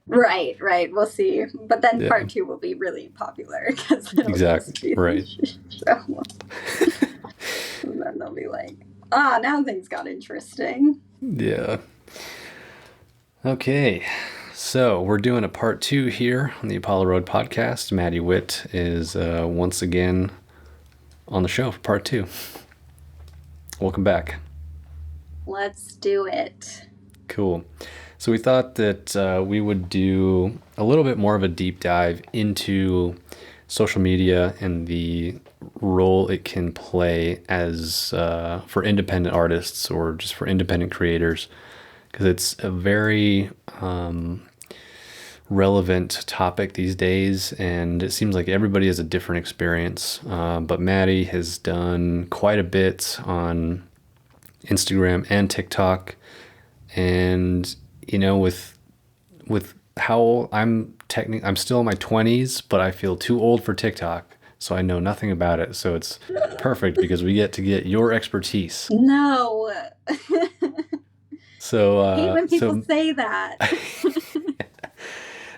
Right, right. We'll see. But then Yeah, part two will be really popular because it'll exactly. just be Right. the show. And then they'll be like, now things got interesting. Yeah. Okay. So we're doing a part two here on the Apollo Road podcast. Maddy Witt is once again on the show for part two. Welcome back. Let's do it. Cool. So we thought that we would do a little bit more of a deep dive into social media and the role it can play as for independent artists or just for independent creators, because it's a very relevant topic these days, and it seems like everybody has a different experience. But Maddy has done quite a bit on Instagram and TikTok, and with how I'm still in my 20s, but I feel too old for TikTok, so I know nothing about it. So it's perfect because we get to get your expertise. No. So I hate when people so say that.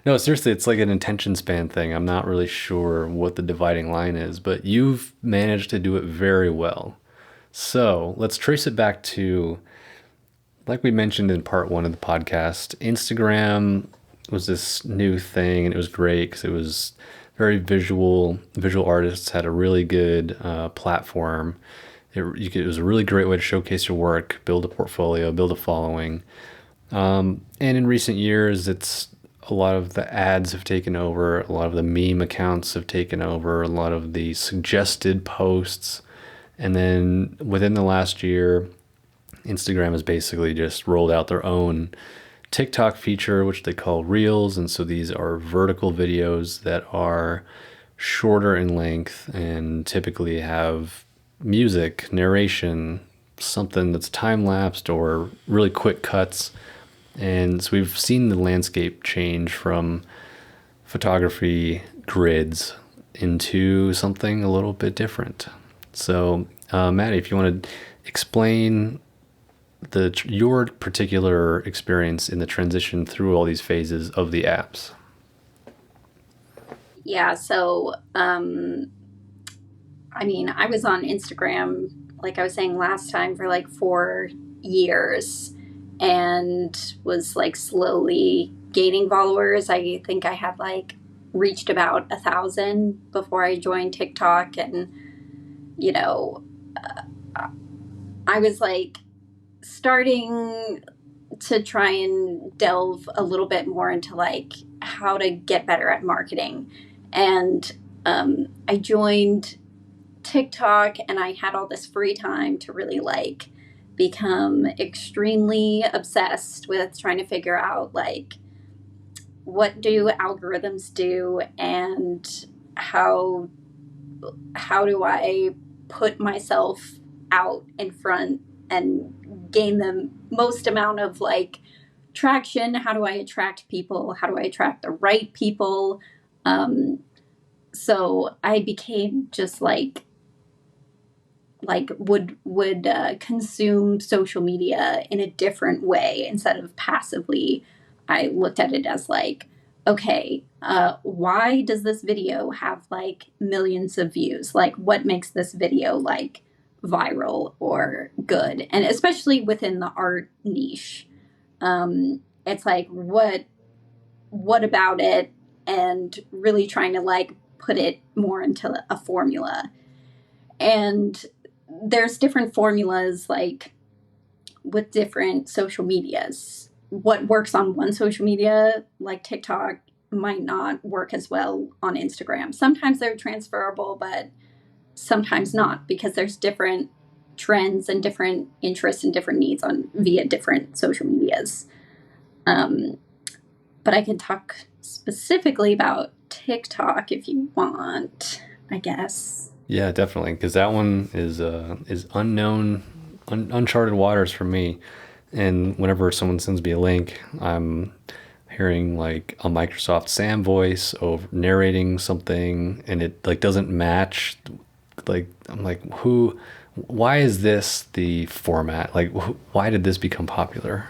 no, seriously, it's like an attention span thing. I'm not really sure what the dividing line is, but you've managed to do it very well. So let's trace it back to, like we mentioned in part one of the podcast, Instagram was this new thing, and it was great because it was very visual. Visual artists had a really good platform. It was a really great way to showcase your work, build a portfolio, build a following. And in recent years, it's a lot of the ads have taken over, a lot of the meme accounts have taken over, a lot of the suggested posts. And then within the last year, Instagram has basically just rolled out their own TikTok feature, which they call Reels. And so these are vertical videos that are shorter in length and typically have music, narration, something that's time lapsed or really quick cuts. And so we've seen the landscape change from photography grids into something a little bit different. So, Maddy, if you want to explain your particular experience in the transition through all these phases of the apps. Yeah, so I was on Instagram, like I was saying last time, for like 4 years and was like slowly gaining followers. I think I had like reached about 1,000 before I joined TikTok. And, you know, I was like starting to try and delve a little bit more into like how to get better at marketing. And I joined TikTok and I had all this free time to really like become extremely obsessed with trying to figure out like what do algorithms do and how do I put myself out in front and gain the most amount of like traction. How do I attract people? How do I attract the right people? um, so I became just like would consume social media in a different way instead of passively. I looked at it as like, okay, why does this video have like millions of views? Like, what makes this video like viral or good? And especially within the art niche, it's like what about it? And really trying to like put it more into a formula. And there's different formulas like with different social medias. What works on one social media, like TikTok, might not work as well on Instagram. Sometimes they're transferable, but sometimes not because there's different trends and different interests and different needs on via different social medias. Um, but I can talk specifically about TikTok if you want, I guess. Yeah, definitely, because that one is unknown, uncharted waters for me. And whenever someone sends me a link, I'm hearing like a Microsoft Sam voice over narrating something, and it like doesn't match. Like I'm like, who? Why is this the format? Like, why did this become popular?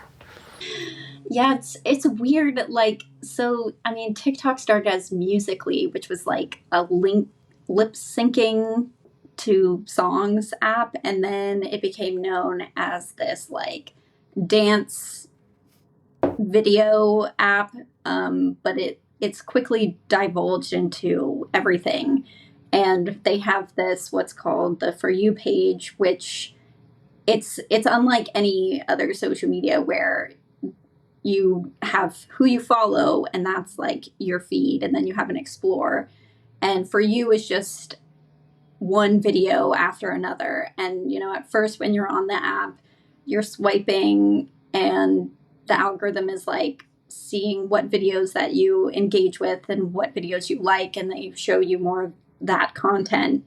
Yeah, it's weird. Like, so I mean, TikTok started as Musically, which was like a lip syncing to songs app, and then it became known as this like dance video app. But it's quickly divulged into everything, and they have this what's called the For You page, which it's unlike any other social media where you have who you follow and that's like your feed, and then you have an explore, and For You is just one video after another. And at first when you're on the app, you're swiping, and the algorithm is like seeing what videos that you engage with and what videos you like, and they show you more of that content.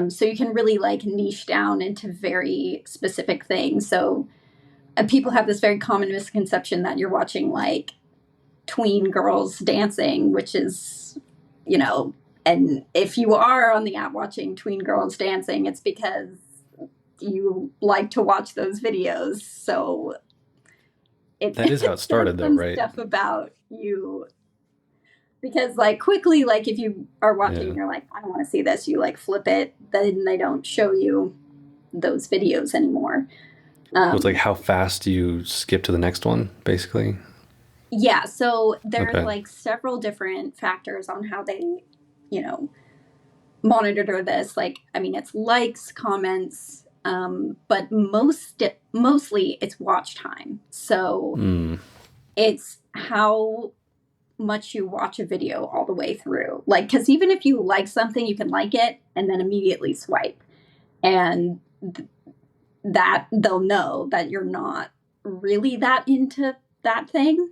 So you can really like niche down into very specific things. So people have this very common misconception that you're watching like tween girls dancing, which is, and if you are on the app watching tween girls dancing, it's because you like to watch those videos. So it, That is how it it says started, though, some right? stuff about you, because like quickly, like if you are watching Yeah. and you're like, I don't want to see this, you like flip it, then they don't show you those videos anymore. Well, it's like Um, how fast do you skip to the next one, basically? Yeah, so there's Okay. like several different factors on how they, you know, monitor this. Like, I mean, it's likes, comments, but mostly it's watch time. So Mm. it's how much you watch a video all the way through. Like, because even if you like something, you can like it and then immediately swipe, and that they'll know that you're not really that into that thing.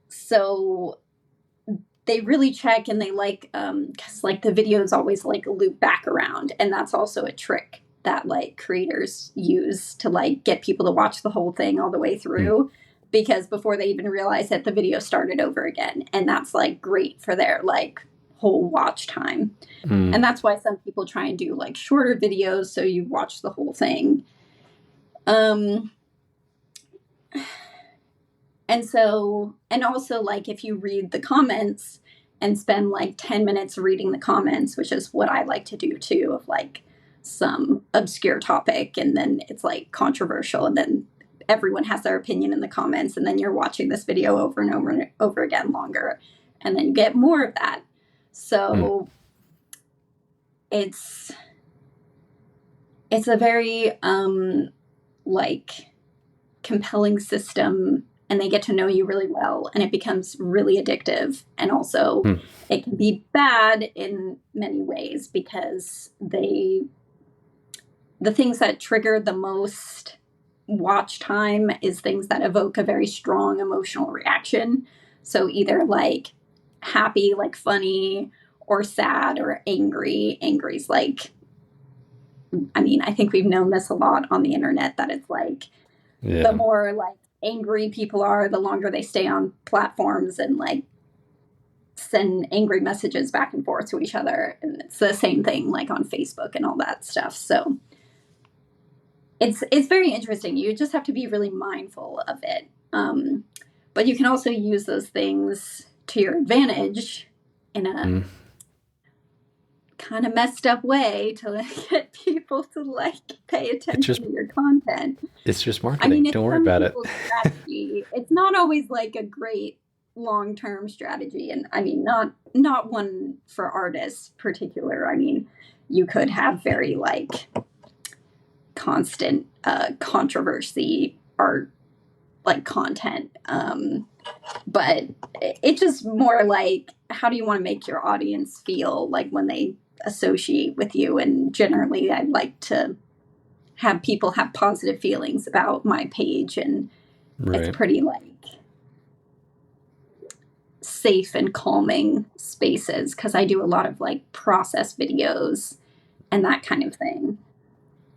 So they really check, and they like because like the videos always like loop back around, and that's also a trick that like creators use to like get people to watch the whole thing all the way Mm. through, because before they even realize it, the video started over again, and that's like great for their like whole watch time. Mm. And that's why some people try and do like shorter videos so you watch the whole thing. um And so, and also, like, if you read the comments and spend like 10 minutes reading the comments, which is what I like to do too, of like some obscure topic, and then it's like controversial, and then everyone has their opinion in the comments, and then you're watching this video over and over and over again longer, and then you get more of that. Mm. So it's it's a very like compelling system, and they get to know you really well, and it becomes really addictive. And also Mm. it can be bad in many ways, because the things that trigger the most watch time is things that evoke a very strong emotional reaction. So either like happy, like funny, or sad, or angry. Angry's like, I mean, I think we've known this a lot on the internet, that it's like the Yeah. more like angry people are, the longer they stay on platforms and like send angry messages back and forth to each other. And it's the same thing like on Facebook and all that stuff. So it's very interesting. You just have to be really mindful of it. But you can also use those things to your advantage in a Mm. kind of messed up way to like, get people to like pay It's attention just to your content. it's just I mean, marketing. it's Don't worry some about it. people's strategy. It's not always like a great long-term strategy, and I mean, not one for artists particular. I mean, you could have very like constant controversy art like content, but it's just more like, how do you want to make your audience feel like when they associate with you? And generally, I'd like to have people have positive feelings about my page, and it's Right. pretty like safe and calming spaces, because I do a lot of like process videos and that kind of thing.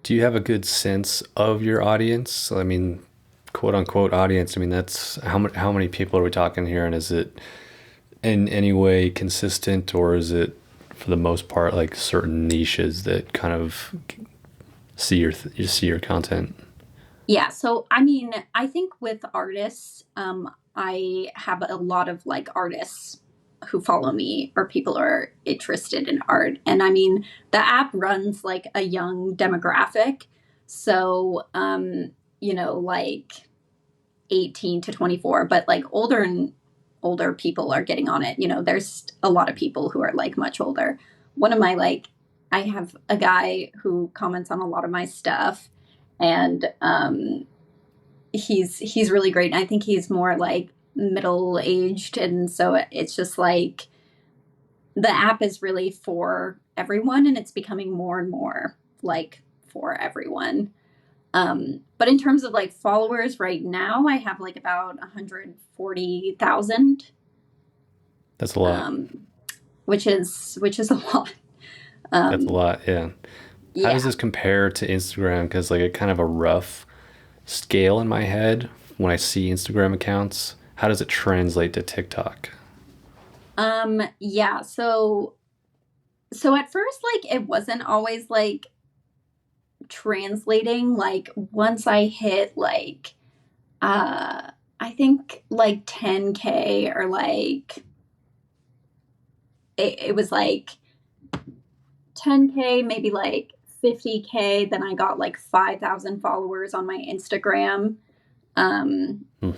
Do you have a good sense of your audience? I mean, quote unquote audience. I mean, that's how many people are we talking here, and is it in any way consistent, or is it for the most part like certain niches that kind of see your you see your content? Yeah, so I mean, I think with artists, I have a lot of like artists who follow me or people who are interested in art. And I mean, the app runs like a young demographic. So, like 18 to 24, but like older and older people are getting on it. There's a lot of people who are like much older. One of my like, I have a guy who comments on a lot of my stuff, and he's really great. And I think he's more like middle aged, and so it's just like the app is really for everyone, and it's becoming more and more like for everyone. But in terms of like followers right now, I have like about 140,000, That's a lot. um, which is a lot. That's a Um, lot. Yeah. How does yeah. this compare to Instagram? Because like a kind of a rough scale in my head when I see Instagram accounts. How does it translate to TikTok? Yeah. So at first, like it wasn't always like translating. Like once I hit like I think like 10K or like it was like 10K, maybe like 50K. Then I got like 5,000 followers on my Instagram. Um, Hmm.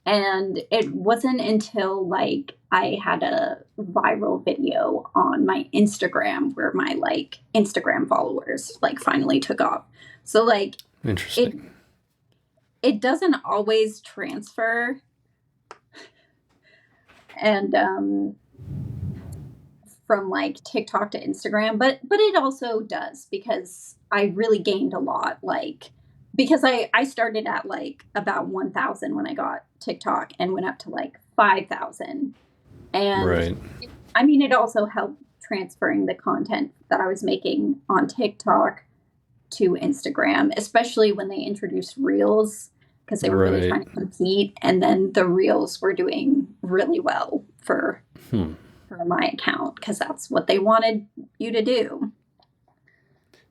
and it wasn't until like I had a viral video on my Instagram where my like Instagram followers like finally took off. So like it Interesting. it doesn't always transfer, and from like TikTok to Instagram, but it also does because I really gained a lot, like because I started at like about 1,000 when I got TikTok and went up to like 5,000. And Right. I mean it also helped transferring the content that I was making on TikTok to Instagram, especially when they introduced Reels because they were really Right. trying to compete, and then the Reels were doing really well Hmm. for my account because that's what they wanted you to do.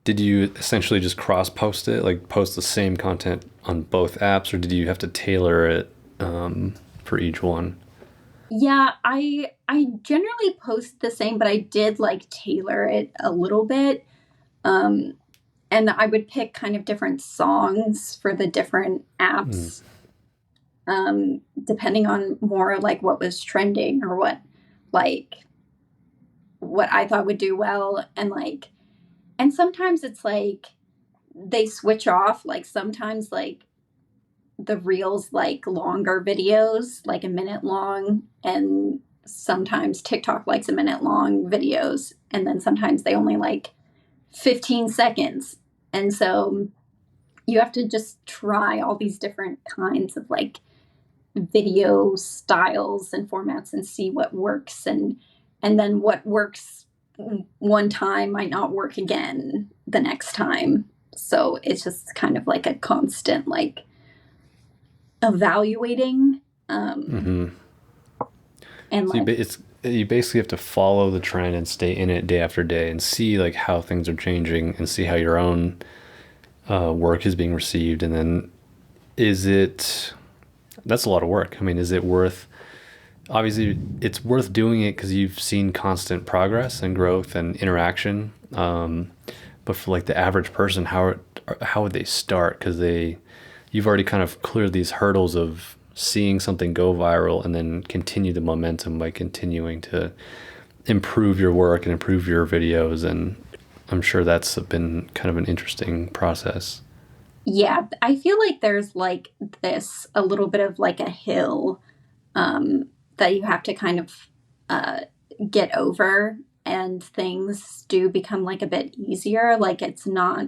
Did you essentially just cross post it, like post the same content on both apps, or did you have to tailor it for each one? Yeah, I generally post the same, but I did like tailor it a little bit. Um, and I would pick kind of different songs for the different Hmm. apps, depending on more like what was trending or like what I thought would do well. And sometimes it's like they switch off. Like sometimes like the reels like longer videos, like a minute long, and sometimes TikTok likes a minute long videos, and then sometimes they only like 15 seconds. And so you have to just try all these different kinds of like video styles and formats and see what works, and then what works one time might not work again the next time. So it's just kind of like a constant like evaluating, um, Hmm. and So like you basically have to follow the trend and stay in it day after day and see like how things are changing and see how your own work is being received, and then is it that's a lot of work. I mean, is it worth obviously it's worth doing it because you've seen constant progress and growth and interaction, but for like the average person, how would they start? Because you've already kind of cleared these hurdles of seeing something go viral and then continue the momentum by continuing to improve your work and improve your videos, and I'm sure that's been kind of an interesting process. yeah, I feel like there's like this a little bit of like a hill, that you have to kind of uh, get over, and things do become like a bit easier. Like it's not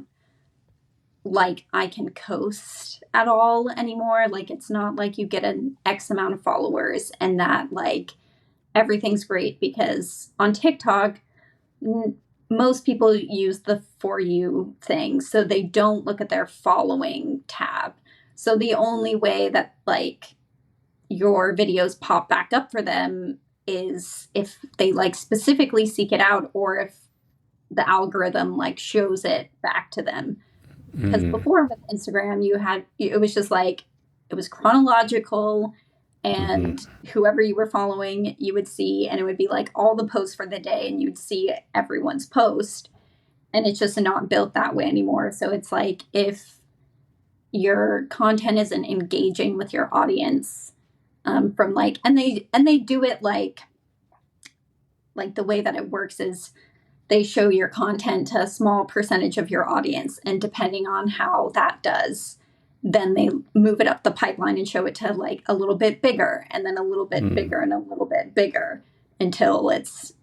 like I can coast at all anymore. Like it's not like you get an X amount of followers and that like everything's great, because on TikTok, most people use the for you thing, so they don't look at their following tab. So the only way that like your videos pop back up for them is if they like specifically seek it out, or if the algorithm like shows it back to them. Because Mm, before with Instagram, it was just like, it was chronological, mm-hmm. and whoever you were following, you would see, and it would be like all the posts for the day, and you'd see everyone's post. And it's just not built that way anymore. So it's like, if your content isn't engaging with your audience, from like, and they do it like the way that it works is they show your content to a small percentage of your audience, and depending on how that does, then they move it up the pipeline and show it to like a little bit bigger, and then a little bit Mm, bigger, and a little bit bigger, until it's,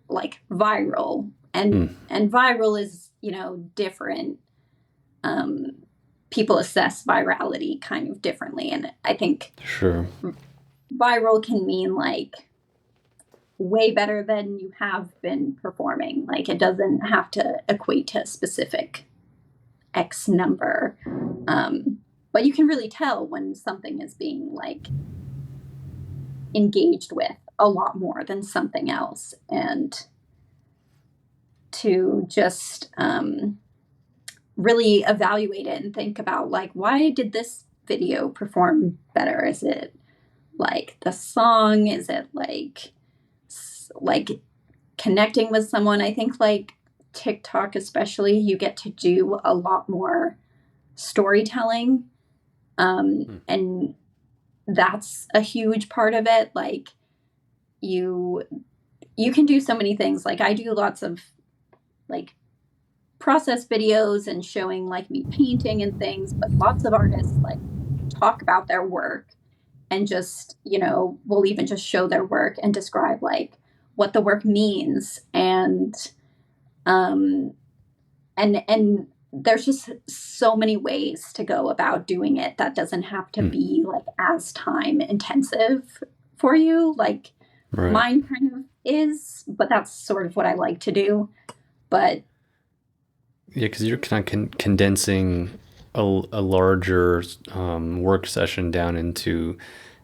like viral. and mm, and viral is, different. um People assess virality kind of differently, and I think sure. viral can mean like way better than you have been performing. Like, it doesn't have to equate to a specific X number. But you can really tell when something is being like engaged with a lot more than something else. And to just really evaluate it and think about, like, why did this video perform better? Is it like the song? Is it like connecting with someone? I think like TikTok, especially, you get to do a lot more storytelling. Mm, And that's a huge part of it. Like, you you can do so many things. Like, I do lots of like process videos and showing like me painting and things, but lots of artists like talk about their work, and just, will even just show their work and describe like what the work means. Um and there's just so many ways to go about doing it that doesn't have to mm, be like as time intensive for you. Like, right. mine kind of is, but that's sort of what I like to do. But Yeah, because you're kind of condensing a larger work session down into,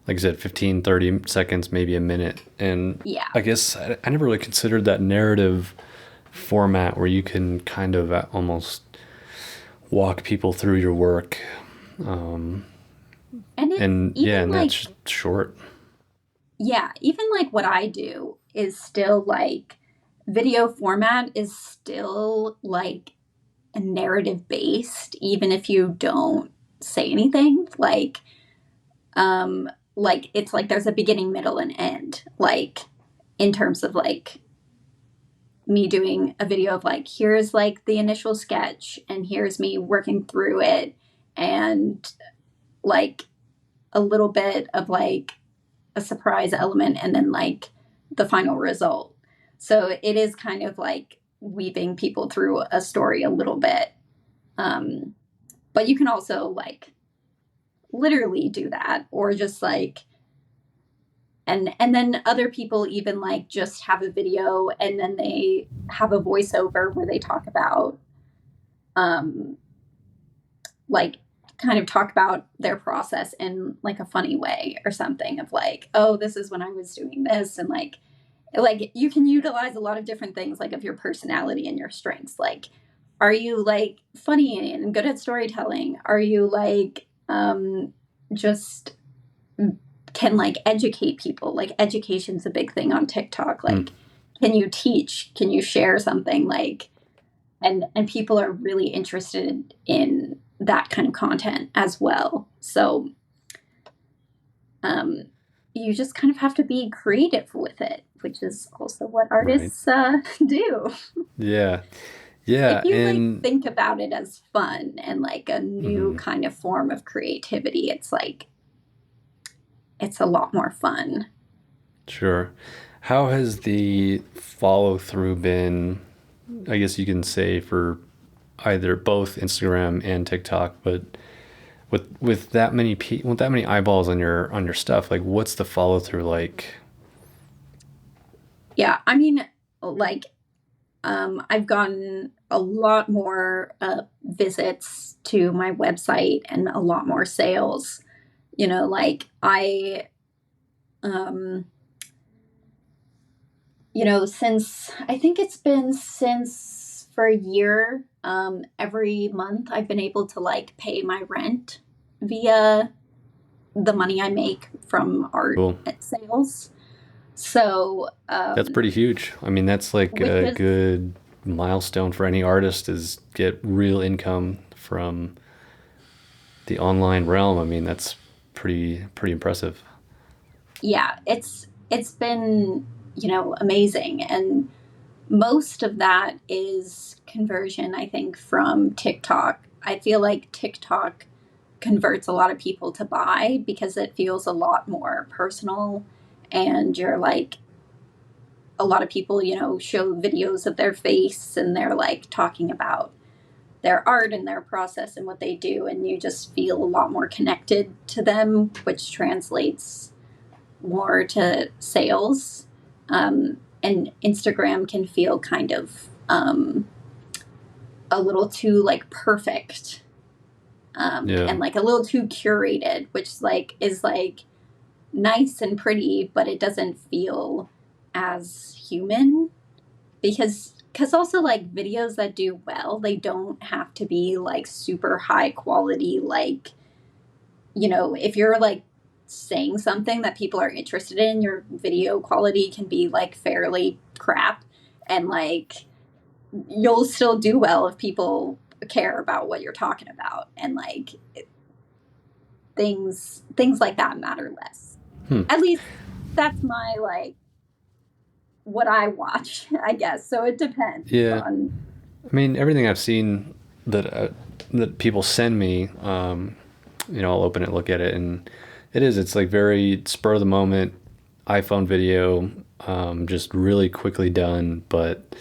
like I said, 15, 30 seconds, maybe a minute. And yeah. I guess I never really considered that narrative format where you can kind of almost walk people through your work. Um, And it's and even yeah, and like, that's short. yeah, even like what I do is still like, video format is still like a narrative based, even if you don't say anything. Like it's like there's a beginning, middle, and end. Like, in terms of like me doing a video of like, here's like the initial sketch, and here's me working through it, and like a little bit of like a surprise element, and then like the final result. So it is kind of like weaving people through a story a little bit. Um, but you can also like literally do that, or just like, and then other people even like just have a video, and then they have a voiceover where they talk about, um like, kind of talk about their process in like a funny way or something, of like, oh, this is when I was doing this. And like you can utilize a lot of different things, like, of your personality and your strengths. Like, are you like funny and good at storytelling? Are you like, just can like educate people? Like, education's a big thing on TikTok. Mm, Like, can you teach? Can you share something? Like, and people are really interested in that kind of content as well. So, um, you just kind of have to be creative with it, which is also what right. artists do. Yeah. If Yeah. you like And think about it as fun and like a new mhm, kind of form of creativity, it's like, it's a lot more fun. sure. How has the follow through been? I guess you can say for either both Instagram and TikTok, but with that many with that many eyeballs on your stuff, like what's the follow through like? Yeah, I mean, like, I've gotten a lot more visits to my website, and a lot more sales. Like, um, since I think it's been since for a year, Every month I've been able to like pay my rent via the money I make from art Cool. sales. So, That's pretty huge. I mean, that's like which a is, good milestone for any artist is get real income from the online realm. I mean, that's pretty impressive. yeah, it's been, amazing. And most of that is conversion, I think, from TikTok. I feel like TikTok converts a lot of people to buy because it feels a lot more personal. And you're like, a lot of people, show videos of their face and they're like talking about their art and their process and what they do. And you just feel a lot more connected to them, which translates more to sales. And Instagram can feel kind of a little too like perfect, Yeah. and like a little too curated, which like is like nice and pretty, but it doesn't feel as human because also like videos that do well, they don't have to be like super high quality. Like, if you're like saying something that people are interested in, your video quality can be like fairly crap, and like you'll still do well if people care about what you're talking about, and like things like that matter less. Hmm. At least that's my like what I watch, I guess. So it depends Yeah. on. I mean, everything I've seen that people send me, I'll open it, look at it, and it's like very spur of the moment iPhone video, just really quickly done. But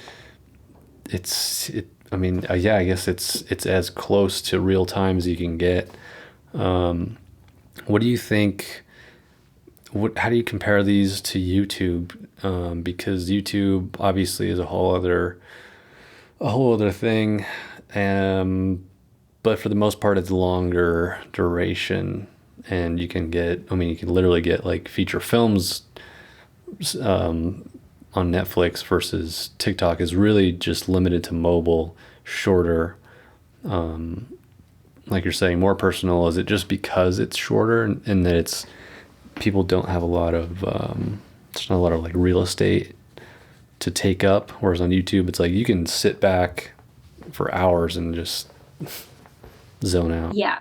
I mean, yeah, I guess it's as close to real time as you can get. What do you think? How do you compare these to YouTube? Because YouTube obviously is a whole other thing. Um, but for the most part, it's longer duration, and you can literally get like feature films on Netflix versus TikTok is really just limited to mobile, shorter. Like you're saying, more personal. Is it just because it's shorter and that it's people don't have a lot of there's not a lot of like real estate to take up, whereas on YouTube it's like you can sit back for hours and just zone out. Yeah,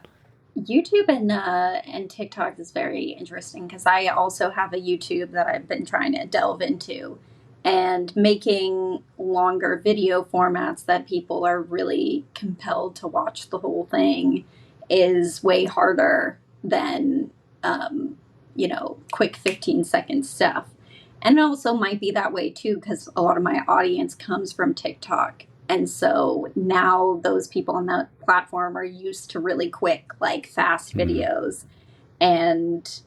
YouTube and TikTok is very interesting because I also have a YouTube that I've been trying to delve into, and making longer video formats that people are really compelled to watch the whole thing is way harder than quick 15-second stuff. And it also might be that way too because a lot of my audience comes from TikTok. And so now those people on that platform are used to really quick, like fast Mm. videos. And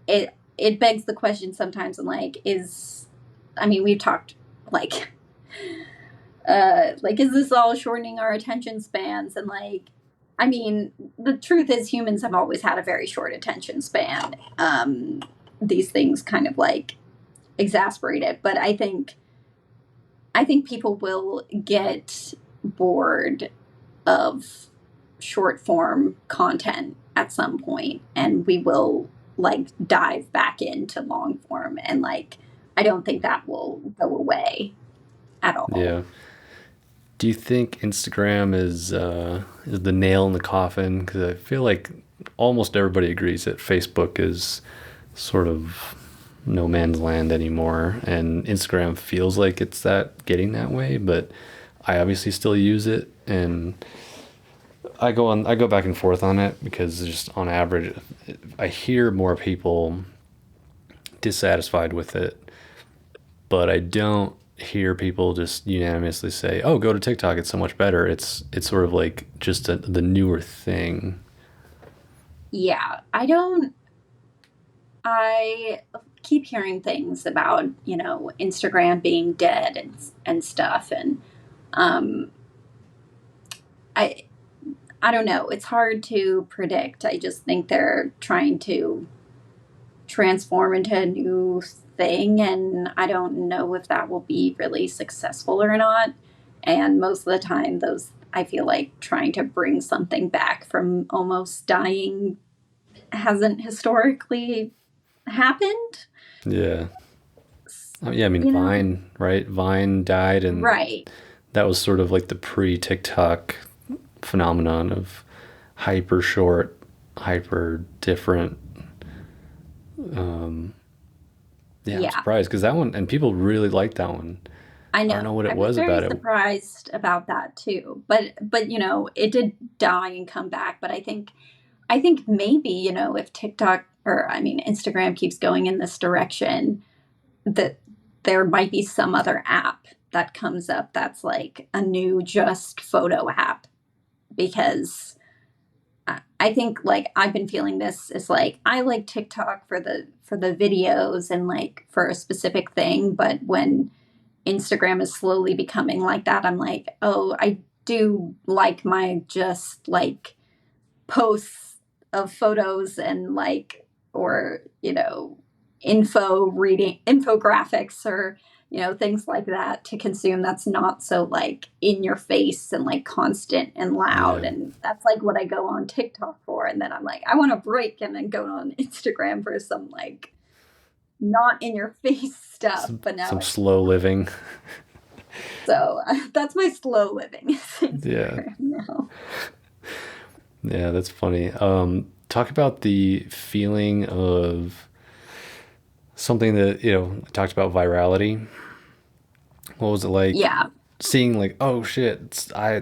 it begs the question sometimes, I'm like, we've talked like like, is this all shortening our attention spans? And like, the truth is humans have always had a very short attention span. These things kind of like exasperate it, but I think people will get bored of short form content at some point, and we will like dive back into long form, and like I don't think that will go away at all. Yeah. Do you think Instagram is the nail in the coffin? Because I feel like almost everybody agrees that Facebook is sort of no man's land anymore, and Instagram feels like it's getting that way. But I obviously still use it, and I go back and forth on it because just on average, I hear more people dissatisfied with it, but I don't hear people just unanimously say, "Oh, go to TikTok. It's so much better." It's sort of like just the newer thing. Yeah, I keep hearing things about, Instagram being dead and stuff. And um, I, I don't know. It's hard to predict. I just think they're trying to transform into a new thing. And I don't know if that will be really successful or not. And most of the time, those, I feel like trying to bring something back from almost dying hasn't historically happened. Yeah. Oh, yeah, I mean, You know? Vine, right? Vine died, and Right. that was sort of like the pre-TikTok phenomenon of hyper short, hyper different. Um, yeah, I'm Yeah. surprised because that one, and people really liked that one. I I don't know know. what I it was was very about it. surprised about that too. But it did die and come back, but I think maybe, if TikTok, or I mean Instagram, keeps going in this direction, that there might be some other app that comes up that's like a new just photo app, because I think, like, I've been feeling this is like, I like TikTok for the videos and like for a specific thing, but when Instagram is slowly becoming like that, I'm like, oh, I do like my just like posts of photos and like, or infographics, or things like that to consume, that's not so like in your face and like constant and loud. Yeah. And that's like what I go on TikTok for, and then I'm like, I want a break, and then go on Instagram for some like not in your face stuff. But now Some slow living. so that's my slow living is Yeah. Instagram now. Yeah, that's funny. Talk about the feeling of something that, I talked about virality. What was it like Yeah. seeing like, oh shit,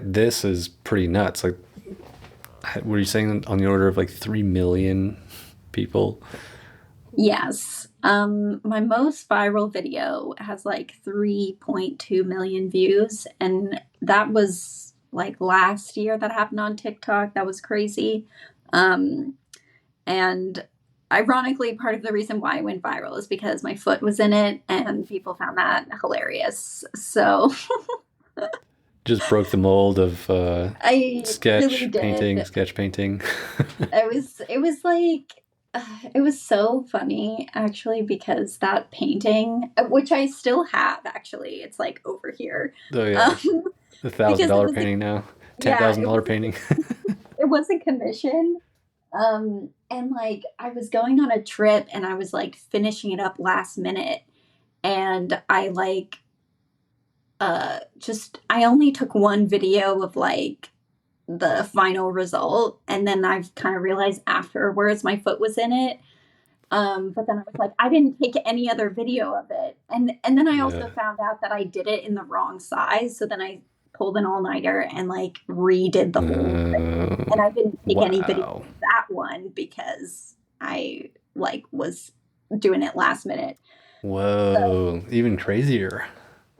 this is pretty nuts. Like, were you saying on the order of like 3 million people? Yes. My most viral video has like 3.2 million views, and that was like last year that happened on TikTok. That was crazy. Um, and ironically, part of the reason why I went viral is because my foot was in it, and people found that hilarious. So Just broke the mold of I really did. sketch painting. It was like it was so funny actually, because that painting, which I still have actually, it's like over here. Oh yeah, um the thousand because it dollar was a painting now, ten yeah thousand dollar painting. it was a commission. And like, I was going on a trip, and I was like finishing it up last minute, and I like just I only took one video of like the final result, and then I've kind of realized afterwards my foot was in it. But then I was like, I didn't take any other video of it, and then I Yeah. also found out that I did it in the wrong size, so then I pulled an all-nighter and like redid the whole thing, Uh, and I didn't take any video wow. of that one because I like was doing it last minute. So Whoa. Even crazier.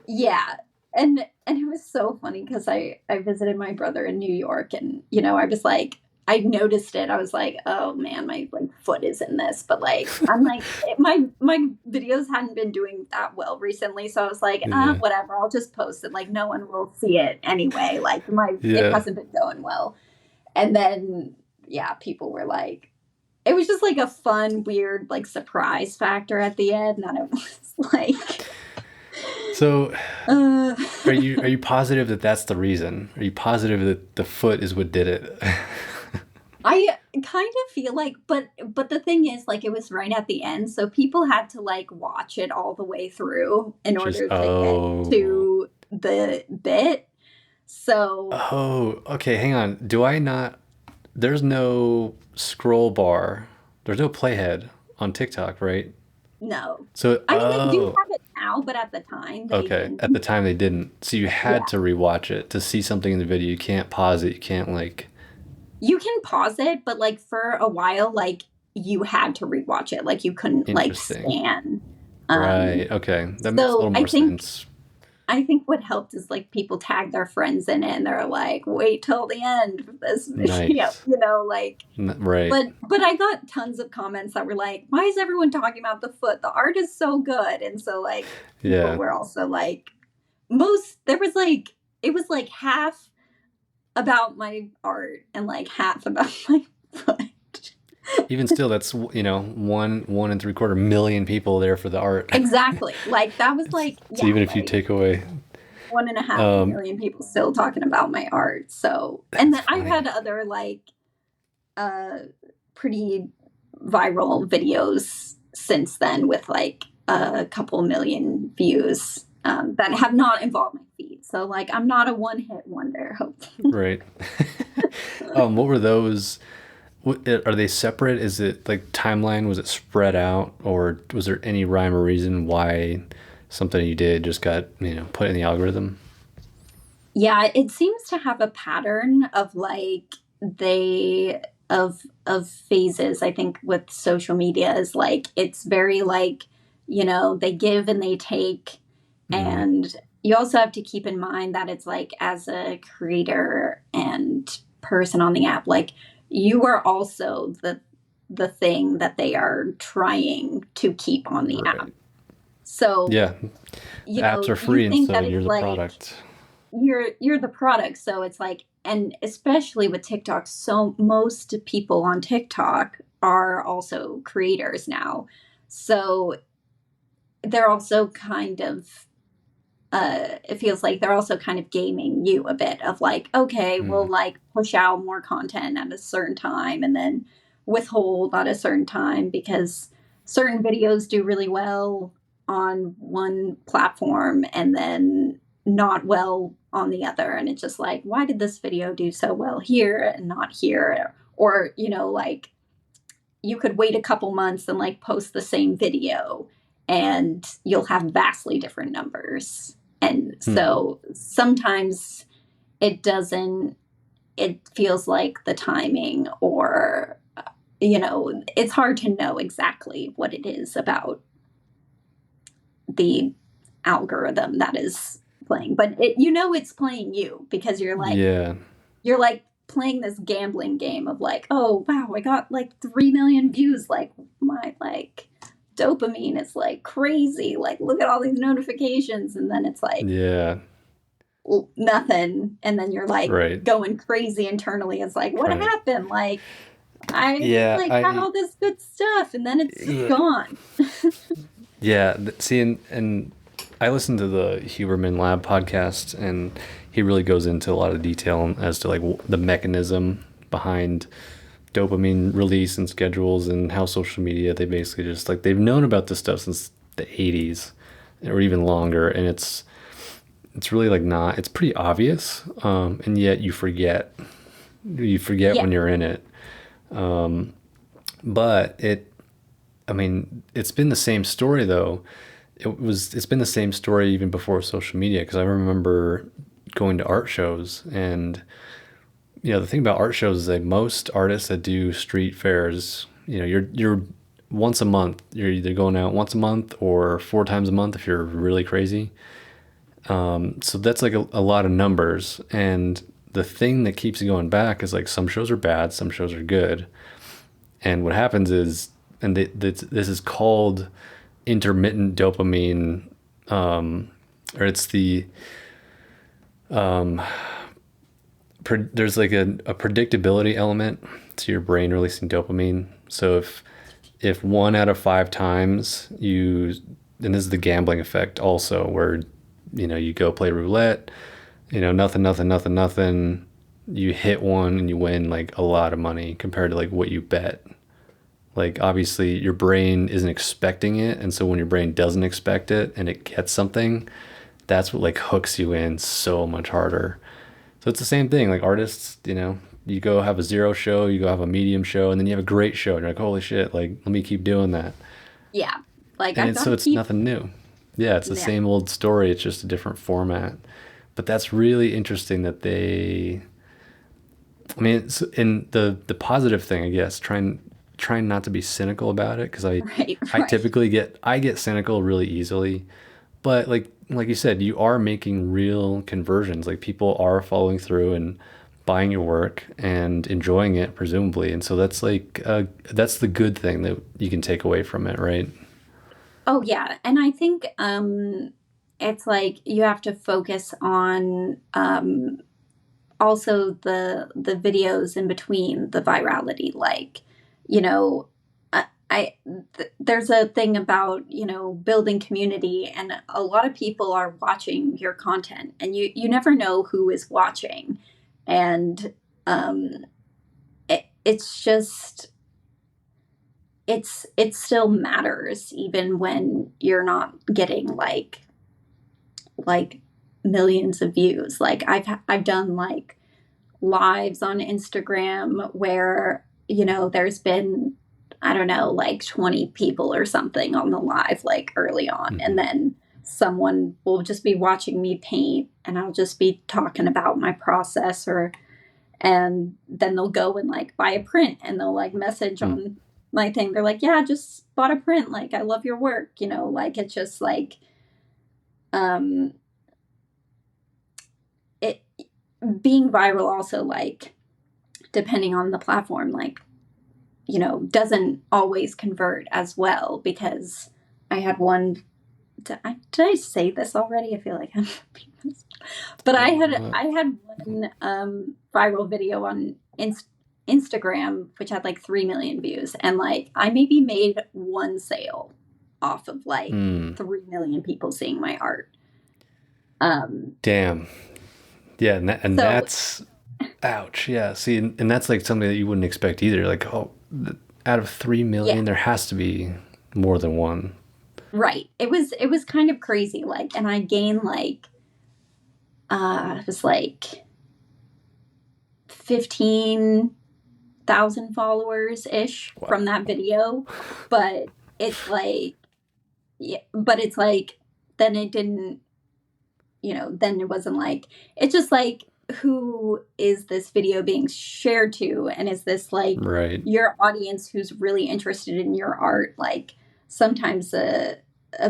yeah, and it was so funny because I visited my brother in New York, and I was like, I noticed it. I was like, oh man, my like foot is in this, but like I'm like my videos hadn't been doing that well recently, so I was like, Yeah. whatever, I'll just post it. Like no one will see it anyway. Like my it Yeah. hasn't been going well, and then yeah, people were like, it was just like a fun, weird like surprise factor at the end, and it was like. So, Uh, are you positive that that's the reason? Are you positive that the foot is what did it? I kind of feel like, but the thing is, like, it was right at the end, so people had to like watch it all the way through in Just order to get oh. to the bit. So Oh, okay, hang on. Do I not There's no scroll bar. There's no playhead on TikTok, right? no, So, I mean they do oh, have it now, but at the time they okay. At the didn't. time they didn't. So you had Yeah, to rewatch it to see something in the video. You can't pause it. You can't like you can pause it, but like for a while, like you had to rewatch it, like you couldn't like interesting. scan. Um, Right. Okay. That makes a so little I more think sense. I think what helped is like people tag their friends in it, and they're like, wait till the end for this video, Nice. like, Right. but I got tons of comments that were like, why is everyone talking about the foot? The art is so good. And so like people Yeah. were also like, most there was like it was like half about my art and like half about my foot. Even still, that's one and three quarter million people there for the art. Exactly. Like that was It's, like, so yeah, even if you like take away. Um, 1.5 million people still talking about my art. So, and that's then I've had funny. other like uh pretty viral videos since then with like a couple million views that have not involved my feed. So like I'm not a one hit wonder, hopefully. Right. What were those? Are they separate? Is it like timeline? Was it spread out, or was there any rhyme or reason why something you did just got put in the algorithm? Yeah, it seems to have a pattern of like they of phases. I think with social media is like it's very like, they give and they take. Mm, And you also have to keep in mind that it's like as a creator and person on the app, like you are also the thing that they are trying to keep on the app. right. So, Yeah. The apps are you free, and think so that it's you're the like product. you're the product, so it's like, and especially with TikTok, so most people on TikTok are also creators now, so they're also kind of it feels like they're also kind of gaming you a bit of like, okay, Mm, we'll like push out more content at a certain time and then withhold at a certain time because certain videos do really well on one platform and then not well on the other. And it's just like, why did this video do so well here and not here? Or, like you could wait a couple months and like post the same video and you'll have vastly different numbers. And mm. so sometimes it doesn't, it feels like the timing or, it's hard to know exactly what it is about the algorithm that is playing, but it's playing you because Yeah. you're like playing this gambling game of like, oh wow, I got like 3 million views. Like my like dopamine is like crazy. Like look at all these notifications, and then it's like Yeah. nothing, and then you're like Right. going crazy internally. It's like what Right. happened? Like I Yeah. like had I. all this good stuff, and then it's just Yeah. gone. Yeah. See, and I listened to the Huberman Lab podcast, and he really goes into a lot of detail as to like the mechanism behind dopamine release and schedules, and how social media, they basically just like they've known about this stuff since the 80s or even longer, and it's really like not it's pretty obvious, and yet you forget Yeah, when you're in it. But I mean, it's been the same story though. It's been the same story even before social media, because I remember going to art shows, and the thing about art shows is like most artists that do street fairs, you're once a month. You're either going out once a month or 4 times a month if you're really crazy. So that's like a lot of numbers. And the thing that keeps you going back is like some shows are bad, some shows are good. And what happens is, and this is called intermittent dopamine, or it's the there's like a predictability element to your brain releasing dopamine. So if 1 out of 5 times and this is the gambling effect also, where you go play roulette, nothing, nothing, nothing, nothing, you hit one and you win like a lot of money compared to like what you bet. Like obviously your brain isn't expecting it, and so when your brain doesn't expect it and it gets something, that's what like hooks you in so much harder. So it's the same thing. Like artists, you go have a zero show, you go have a medium show, and then you have a great show, and you're like, holy shit, like let me keep doing that. yeah. Like And I've it's got so to it's keep. nothing new. Yeah, it's the Yeah. same old story. It's just a different format. But that's really interesting that they. I mean, it's in the positive thing, I guess. Trying not to be cynical about it, because I Right. I Right. typically get cynical really easily. But like you said, you are making real conversions. Like people are following through and buying your work and enjoying it, presumably. And so that's the good thing that you can take away from it, right? Oh yeah, and I think it's like you have to focus on also the videos in between the virality, like you know there's a thing about, building community, and a lot of people are watching your content, and you never know who is watching. And um it's just, it still matters even when you're not getting like millions of views. Like I've done like lives on Instagram where, there's been, I don't know, like 20 people or something on the live, like early on. And Hmm. then someone will just be watching me paint, and I'll just be talking about my process, and then they'll go and like buy a print, and they'll like message Hmm. on my thing. They're like, yeah, I just bought a print. Like, I love your work. Like it's just like, um, it being viral also, like, depending on the platform, like, doesn't always convert as well, because I had one. Did I say this already? I feel like I'm. But Uh, I had one viral video on Instagram, which had like 3 million views, and like I maybe made one sale off of like mm, 3 million people seeing my art. Um, damn. Yeah, and so that's ouch. Yeah. See, and that's like something that you wouldn't expect either. Like, oh, out of three yeah, million, there has to be more than one. right. It was kind of crazy. Like, and I gained like it was like 15,000 followers ish from Wow. that video, but it's like, yeah, but it's like, then it didn't, then it wasn't like, it's just like, who is this video being shared to? And is this like Right. your audience who's really interested in your art? Like, sometimes a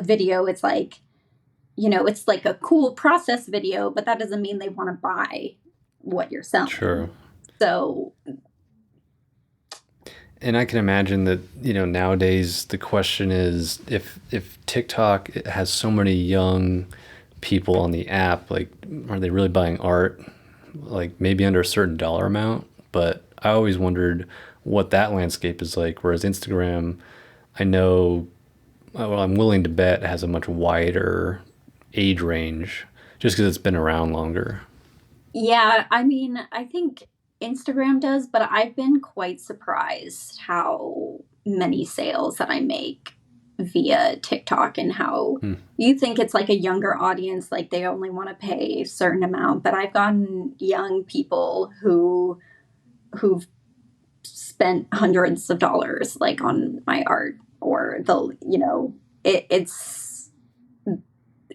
video, it's like, it's like a cool process video, but that doesn't mean they want to buy what you're selling. Sure. So, And I can imagine that, nowadays the question is if TikTok has so many young people on the app, like are they really buying art? Like maybe under a certain dollar amount, but I always wondered what that landscape is like. Whereas Instagram, I know, well, I'm willing to bet has a much wider age range just because it's been around longer. yeah, I mean, I think Instagram does, but I've been quite surprised how many sales that I make via TikTok, and how Hmm. you think it's like a younger audience, like they only want to pay a certain amount, but I've gotten young people who've spent hundreds of dollars like on my art, or they'll,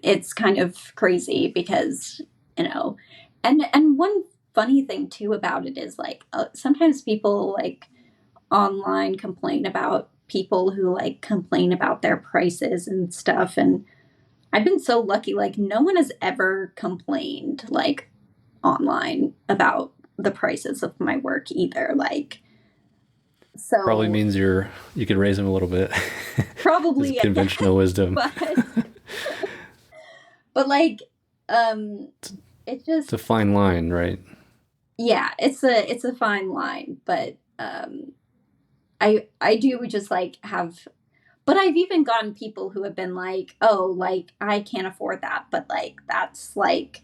it's kind of crazy because, you know and one funny thing too about it is like, sometimes people like online complain about people who like complain about their prices and stuff, and I've been so lucky, like no one has ever complained like online about the prices of my work either, like, Probably so means you could raise them a little bit. Is probably, I guess. conventional wisdom. But like, um it It's just, a fine line, right? yeah, it's a fine line, but I do just like have, but I've even gotten people who have been like, oh, like I can't afford that, but like that's like,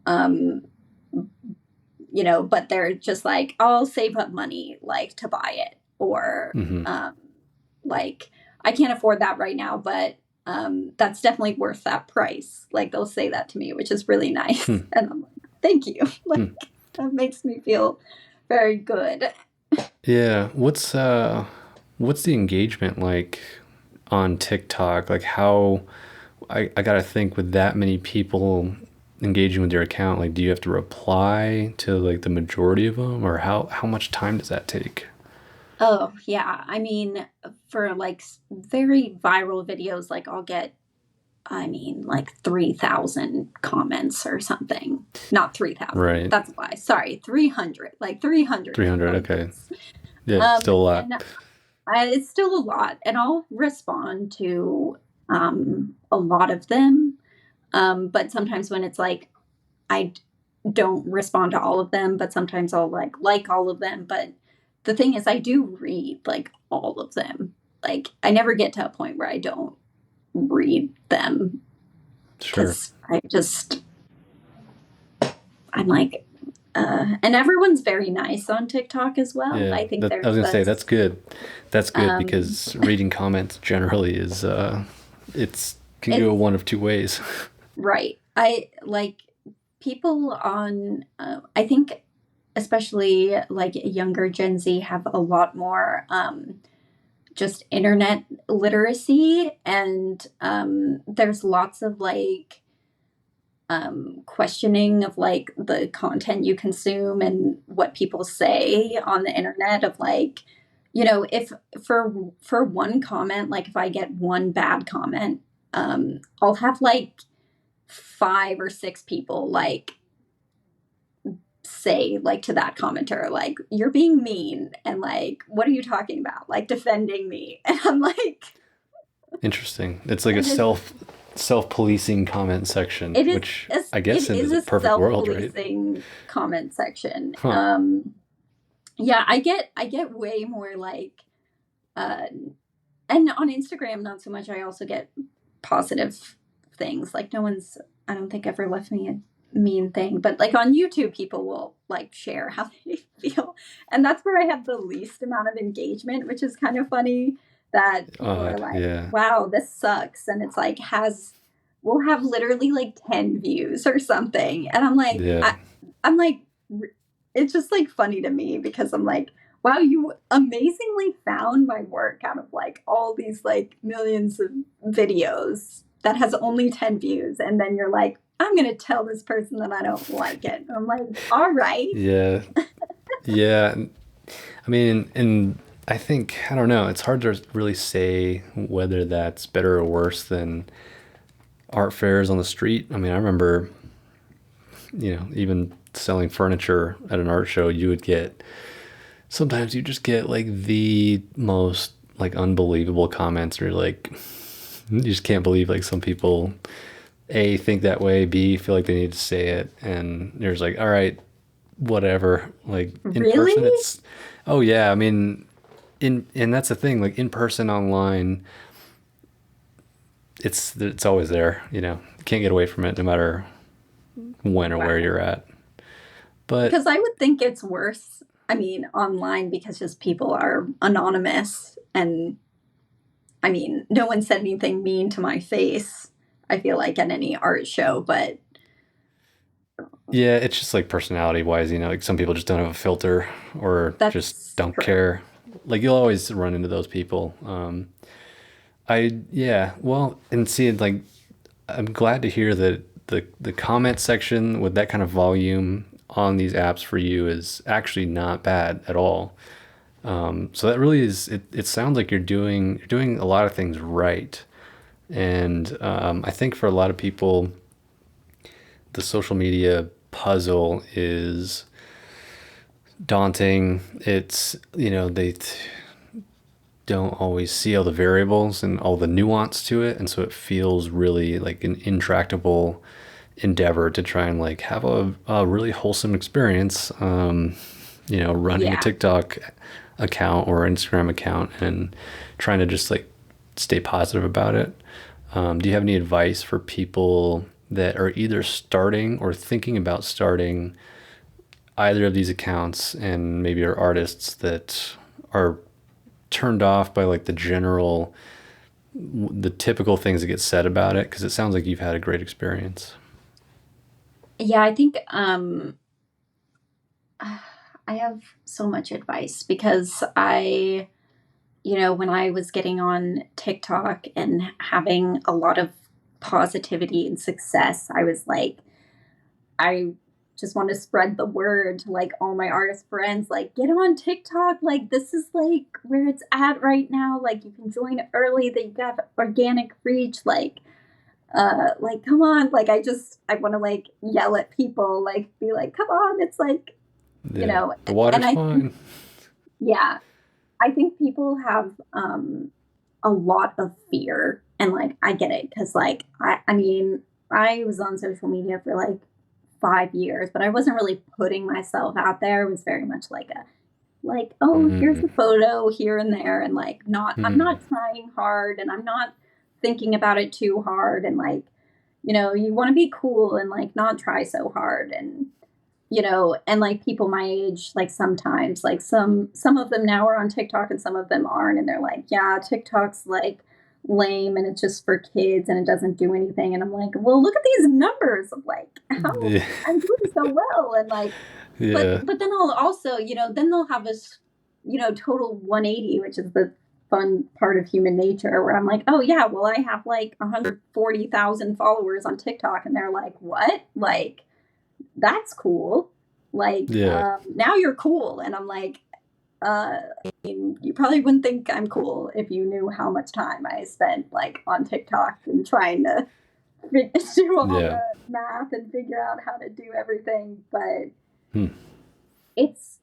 um but they're just like, I'll save up money like to buy it, or Hmm. like, I can't afford that right now, but that's definitely worth that price. Like, they'll say that to me, which is really nice. Hmm. And I'm like, thank you. Like, Hmm. that makes me feel very good. Yeah. What's the engagement like on TikTok? Like how I gotta think with that many people engaging with your account, like do you have to reply to like the majority of them, or how much time does that take? Oh, yeah. I mean, for like very viral videos, like I'll get, I mean, like 3,000 comments or something. Not 3,000. Right. That's a lie. Sorry, 300. Like 300 300. Okay. emojis. Yeah, still a lot. And it's still a lot, and I'll respond to a lot of them. But sometimes when it's like, I don't respond to all of them, but sometimes I'll like all of them. But the thing is, I do read like all of them. like I never get to a point where I don't read them Sure. because I'm like, and everyone's very nice on TikTok as well. Yeah. I think That I was there's gonna say that's this, good. That's good um, because reading comments generally is it's can go it's one of two ways. right. I like people on, I think, especially like younger Gen Z have a lot more just internet literacy, and there's lots of like questioning of like the content you consume and what people say on the internet of like, if for one comment, like if I get one bad comment, I'll have like 5 or 6 people like say like to that commenter like you're being mean and like what are you talking about, like defending me. And I'm like, Interesting. It's like a it is self-policing comment section, it is which I guess it in is this a perfect world, right? self-policing comment section. Huh. Yeah, I get way more like uh and on Instagram not so much. I also get positive things. Like no one's, I don't think, ever left me a mean thing, but like on YouTube people will like share how they feel. And that's where I have the least amount of engagement, which is kind of funny that people are like, Yeah. "Wow, this sucks." And it's like has we'll have literally like 10 views or something. And Yeah. I'm like it's just like funny to me because I'm like, wow, you amazingly found my work out of like all these like millions of videos that has only 10 views. And then you're like, I'm going to tell this person that I don't like it. I'm like, all right. Yeah. Yeah. I mean, and I think I don't know, it's hard to really say whether that's better or worse than art fairs on the street. I mean, I remember, even selling furniture at an art show, you would get sometimes you just get like the most like unbelievable comments. Or like you just can't believe like some people A think that way, B feel like they need to say it, and there's like, all right, whatever. Like in Really? person, it's oh yeah. I mean, in and that's the thing. Like in person, online, it's always there. You can't get away from it, no matter when or where Wow. you're at. But Because I would think it's worse. I mean, online because just people are anonymous. And I mean, no one said anything mean to my face, I feel like, at any art show, but yeah, it's just like personality wise, like some people just don't have a filter or just that's don't true. care. Like you'll always run into those people. Yeah, well, and see, like, I'm glad to hear that the comment section with that kind of volume on these apps for you is actually not bad at all. So that really is. It sounds like you're doing a lot of things right, and I think for a lot of people, the social media puzzle is daunting. It's they don't always see all the variables and all the nuance to it, and so it feels really like an intractable endeavor to try and like have a really wholesome experience. Running a Yeah. TikTok account or Instagram account and trying to just like stay positive about it. Do you have any advice for people that are either starting or thinking about starting either of these accounts, and maybe are artists that are turned off by like the typical things that get said about it? Because it sounds like you've had a great experience. Yeah, I think I have so much advice because when I was getting on TikTok and having a lot of positivity and success, I was like, I just want to spread the word to like all my artist friends, like, get on TikTok. Like, this is like where it's at right now. Like, you can join early, that you have organic reach. Like, come on. Like, I want to like yell at people, like, be like, come on. It's like, you Yeah, know, the and water's I think, fine. yeah, I think people have a lot of fear, and like I get it because like I mean I was on social media for like 5 years, but I wasn't really putting myself out there. It was very much like a Like, oh, here's Mm, a photo here and there, and like, I'm mm, not trying hard, and I'm not thinking about it too hard, and like, you want to be cool and like not try so hard, and and like people my age, like sometimes, like some of them now are on TikTok and some of them aren't, and they're like, yeah, TikTok's like lame and it's just for kids and it doesn't do anything. And I'm like, well, look at these numbers of like how yeah, I'm doing so well. And like, but yeah, but then I'll also, then they'll have this, total 180, which is the fun part of human nature, where I'm like, oh yeah, well, I have like 140,000 followers on TikTok, and they're like, what? Like, that's cool. Like, yeah, now you're cool. And I'm like, I mean, you probably wouldn't think I'm cool if you knew how much time I spent like on TikTok and trying to do all yeah. the math and figure out how to do everything. But Hmm. it's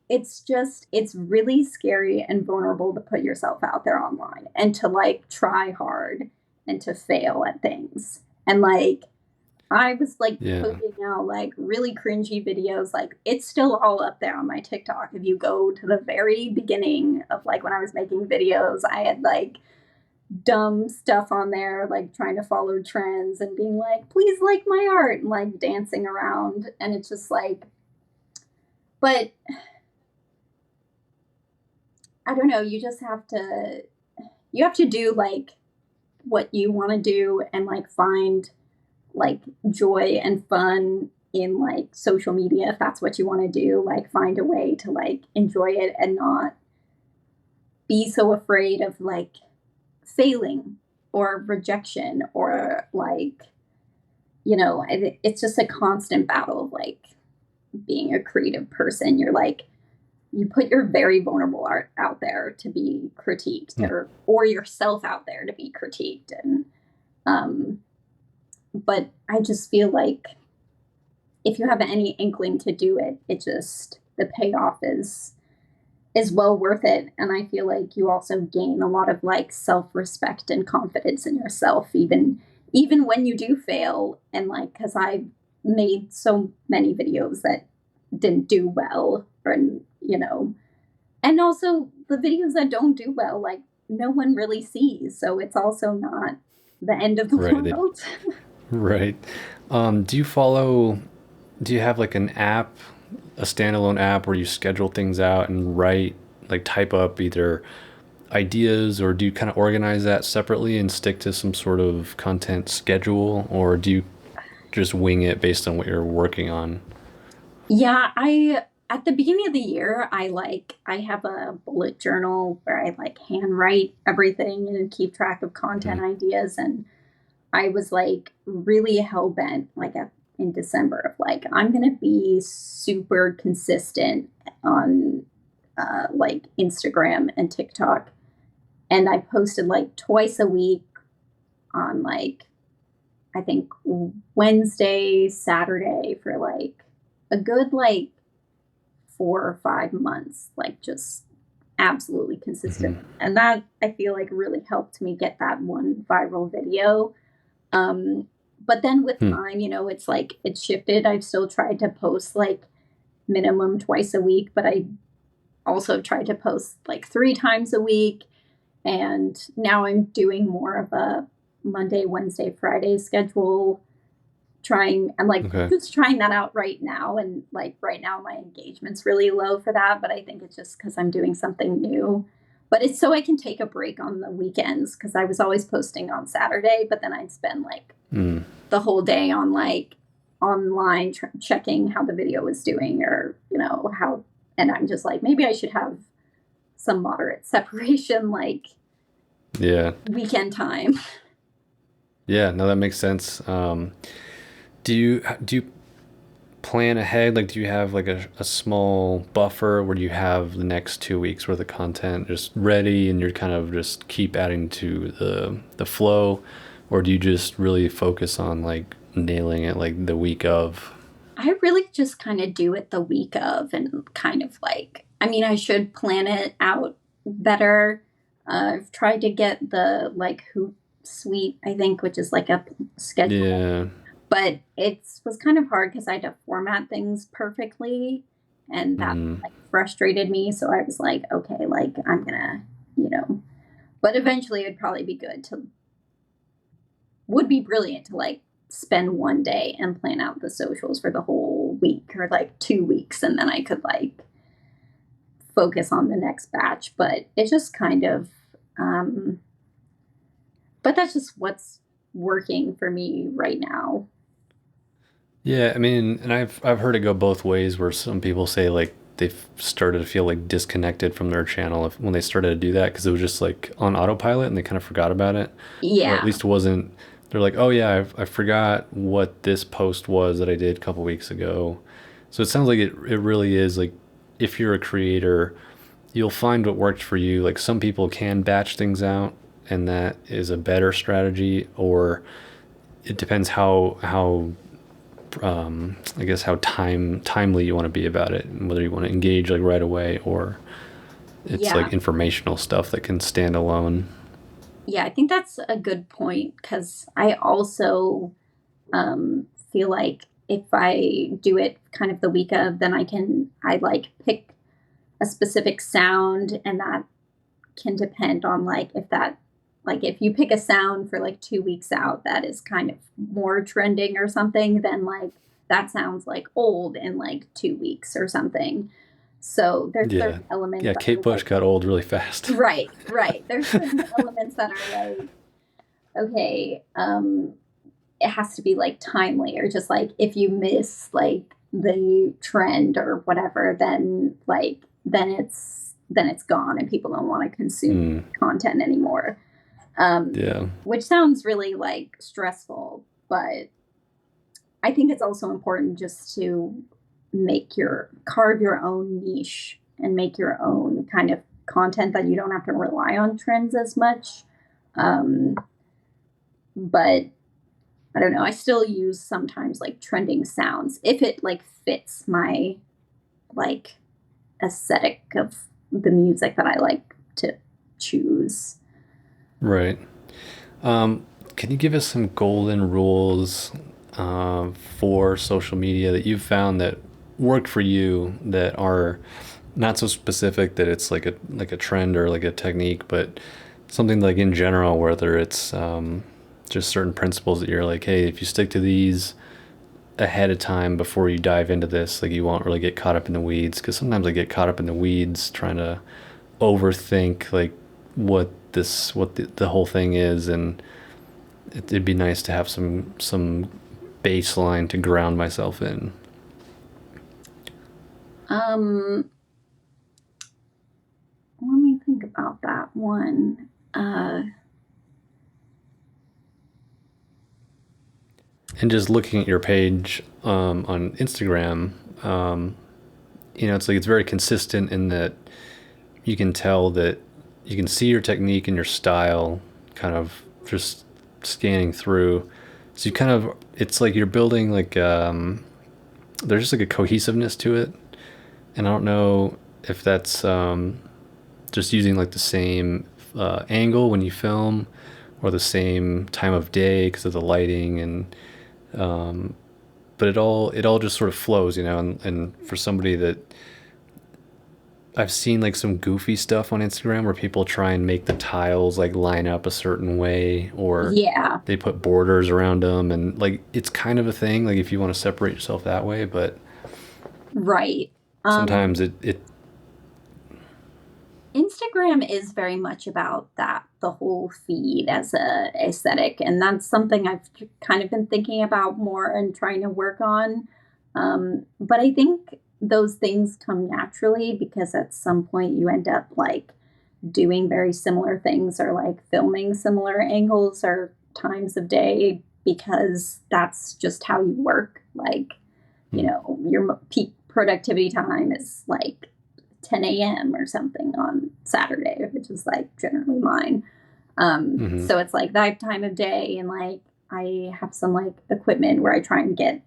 it's really scary and vulnerable to put yourself out there online and to like try hard and to fail at things. And like I was like Yeah. posting out like really cringy videos. Like it's still all up there on my TikTok. If you go to the very beginning of like when I was making videos, I had like dumb stuff on there, like trying to follow trends and being like, please like my art, and like dancing around. And it's just like, but I don't know, you have to do like what you want to do and like find like joy and fun in like social media if that's what you want to do. Like find a way to like enjoy it and not be so afraid of like failing or rejection or like it's just a constant battle of like being a creative person. You're like you put your very vulnerable art out there to be critiqued, Hmm. or yourself out there to be critiqued. And um but I just feel like if you have any inkling to do it, it just the payoff is well worth it. And I feel like you also gain a lot of like self-respect and confidence in yourself, even when you do fail. And like because I made so many videos that didn't do well, and and also the videos that don't do well, like no one really sees, so it's also not the end of the Right. world. Right. Do you follow, do you have like an app, a standalone app where you schedule things out and write, like type up either ideas, or do you kind of organize that separately and stick to some sort of content schedule, or do you just wing it based on what you're working on? Yeah, I at the beginning of the year, I have a bullet journal where I like handwrite everything and keep track of content Mm, ideas. And I was like really hell bent in December of like I'm gonna be super consistent on like Instagram and TikTok, and I posted like twice a week on like I think Wednesday, Saturday for like a good like 4 or 5 months, like just absolutely consistent. mhm. And that I feel like really helped me get that one viral video. Um, but then with Hmm. time, it's like it's shifted. I've still tried to post like minimum twice a week, but I also tried to post like 3 times a week. And now I'm doing more of a Monday, Wednesday, Friday schedule, I'm like Okay. just trying that out right now. And like right now my engagement's really low for that, but I think it's just because I'm doing something new. But it's so I can take a break on the weekends, because I was always posting on Saturday, but then I'd spend like Mm. the whole day on like online checking how the video was doing, or how. And I'm just like, maybe I should have some moderate separation, like Yeah. weekend time. Yeah. No, that makes sense. Do you plan ahead? Like, do you have like a small buffer where you have the next 2 weeks worth of content just ready and you're kind of just keep adding to the flow? Or do you just really focus on like nailing it like the week of? I really just kind of do it the week of, and kind of like, I mean, I should plan it out better. I've tried to get the like Hoop Suite, I think, which is like a schedule, Yeah. but it was kind of hard because I had to format things perfectly. and that Mm. like frustrated me. So I was like, okay, like I'm gonna, you know, but eventually it'd probably be good to would be brilliant to like spend one day and plan out the socials for the whole week or like 2 weeks, and then I could like focus on the next batch. But it's just kind of, um, but that's just what's working for me right now. Yeah, I mean, and I've heard it go both ways where some people say like they've started to feel like disconnected from their channel when they started to do that because it was just like on autopilot and they kind of forgot about it, or at Yeah, least it wasn't. They're like, oh yeah, I forgot what this post was that I did a couple weeks ago. So it sounds like it really is like if you're a creator, you'll find what worked for you. Like some people can batch things out, and that is a better strategy, or it depends how I guess how timely you want to be about it, and whether you want to engage like right away or it's like yeah, informational stuff that can stand alone. yeah. I think that's a good point because I also feel like if I do it kind of the week of, then I like pick a specific sound, and that can depend on like if that like if you pick a sound for like 2 weeks out that is kind of more trending or something, then like that sounds like old in like 2 weeks or something. So there's Yeah, certain elements yeah. that Kate are Bush like got old really fast. right. There's certain elements that are like, okay, it has to be like timely, or just like if you miss like the trend or whatever, then like then it's gone and people don't want to consume Mm, content anymore. um yeah, which sounds really like stressful, but I think it's also important just to carve your own niche and make your own kind of content that you don't have to rely on trends as much. But I don't know. I still use sometimes like trending sounds if it like fits my like aesthetic of the music that I like to choose. right. Can you give us some golden rules for social media that you've found that worked for you that are not so specific that it's like a trend or like a technique, but something like in general, whether it's just certain principles that you're like, hey, if you stick to these ahead of time before you dive into this, like you won't really get caught up in the weeds. Because sometimes I get caught up in the weeds trying to overthink like what the whole thing is, and it'd be nice to have some baseline to ground myself in. Um, Let me think about that one. And just looking at your page on Instagram, it's like it's very consistent in that you can tell that you can see your technique and your style kind of just scanning through. So you kind of, it's like you're building like, there's just like a cohesiveness to it. And I don't know if that's just using like the same angle when you film or the same time of day because of the lighting and but it all just sort of flows, and for somebody that I've seen like some goofy stuff on Instagram where people try and make the tiles like line up a certain way or yeah, they put borders around them, and like it's kind of a thing like if you want to separate yourself that way, but right. sometimes it Instagram is very much about that, the whole feed as a aesthetic, and that's something I've kind of been thinking about more and trying to work on. But I think those things come naturally because at some point you end up like doing very similar things or like filming similar angles or times of day because that's just how you work. Like, your peak productivity time is like 10 a.m. or something on Saturday, which is like generally mine. mm-hmm. So it's like that time of day, and like I have some like equipment where I try and get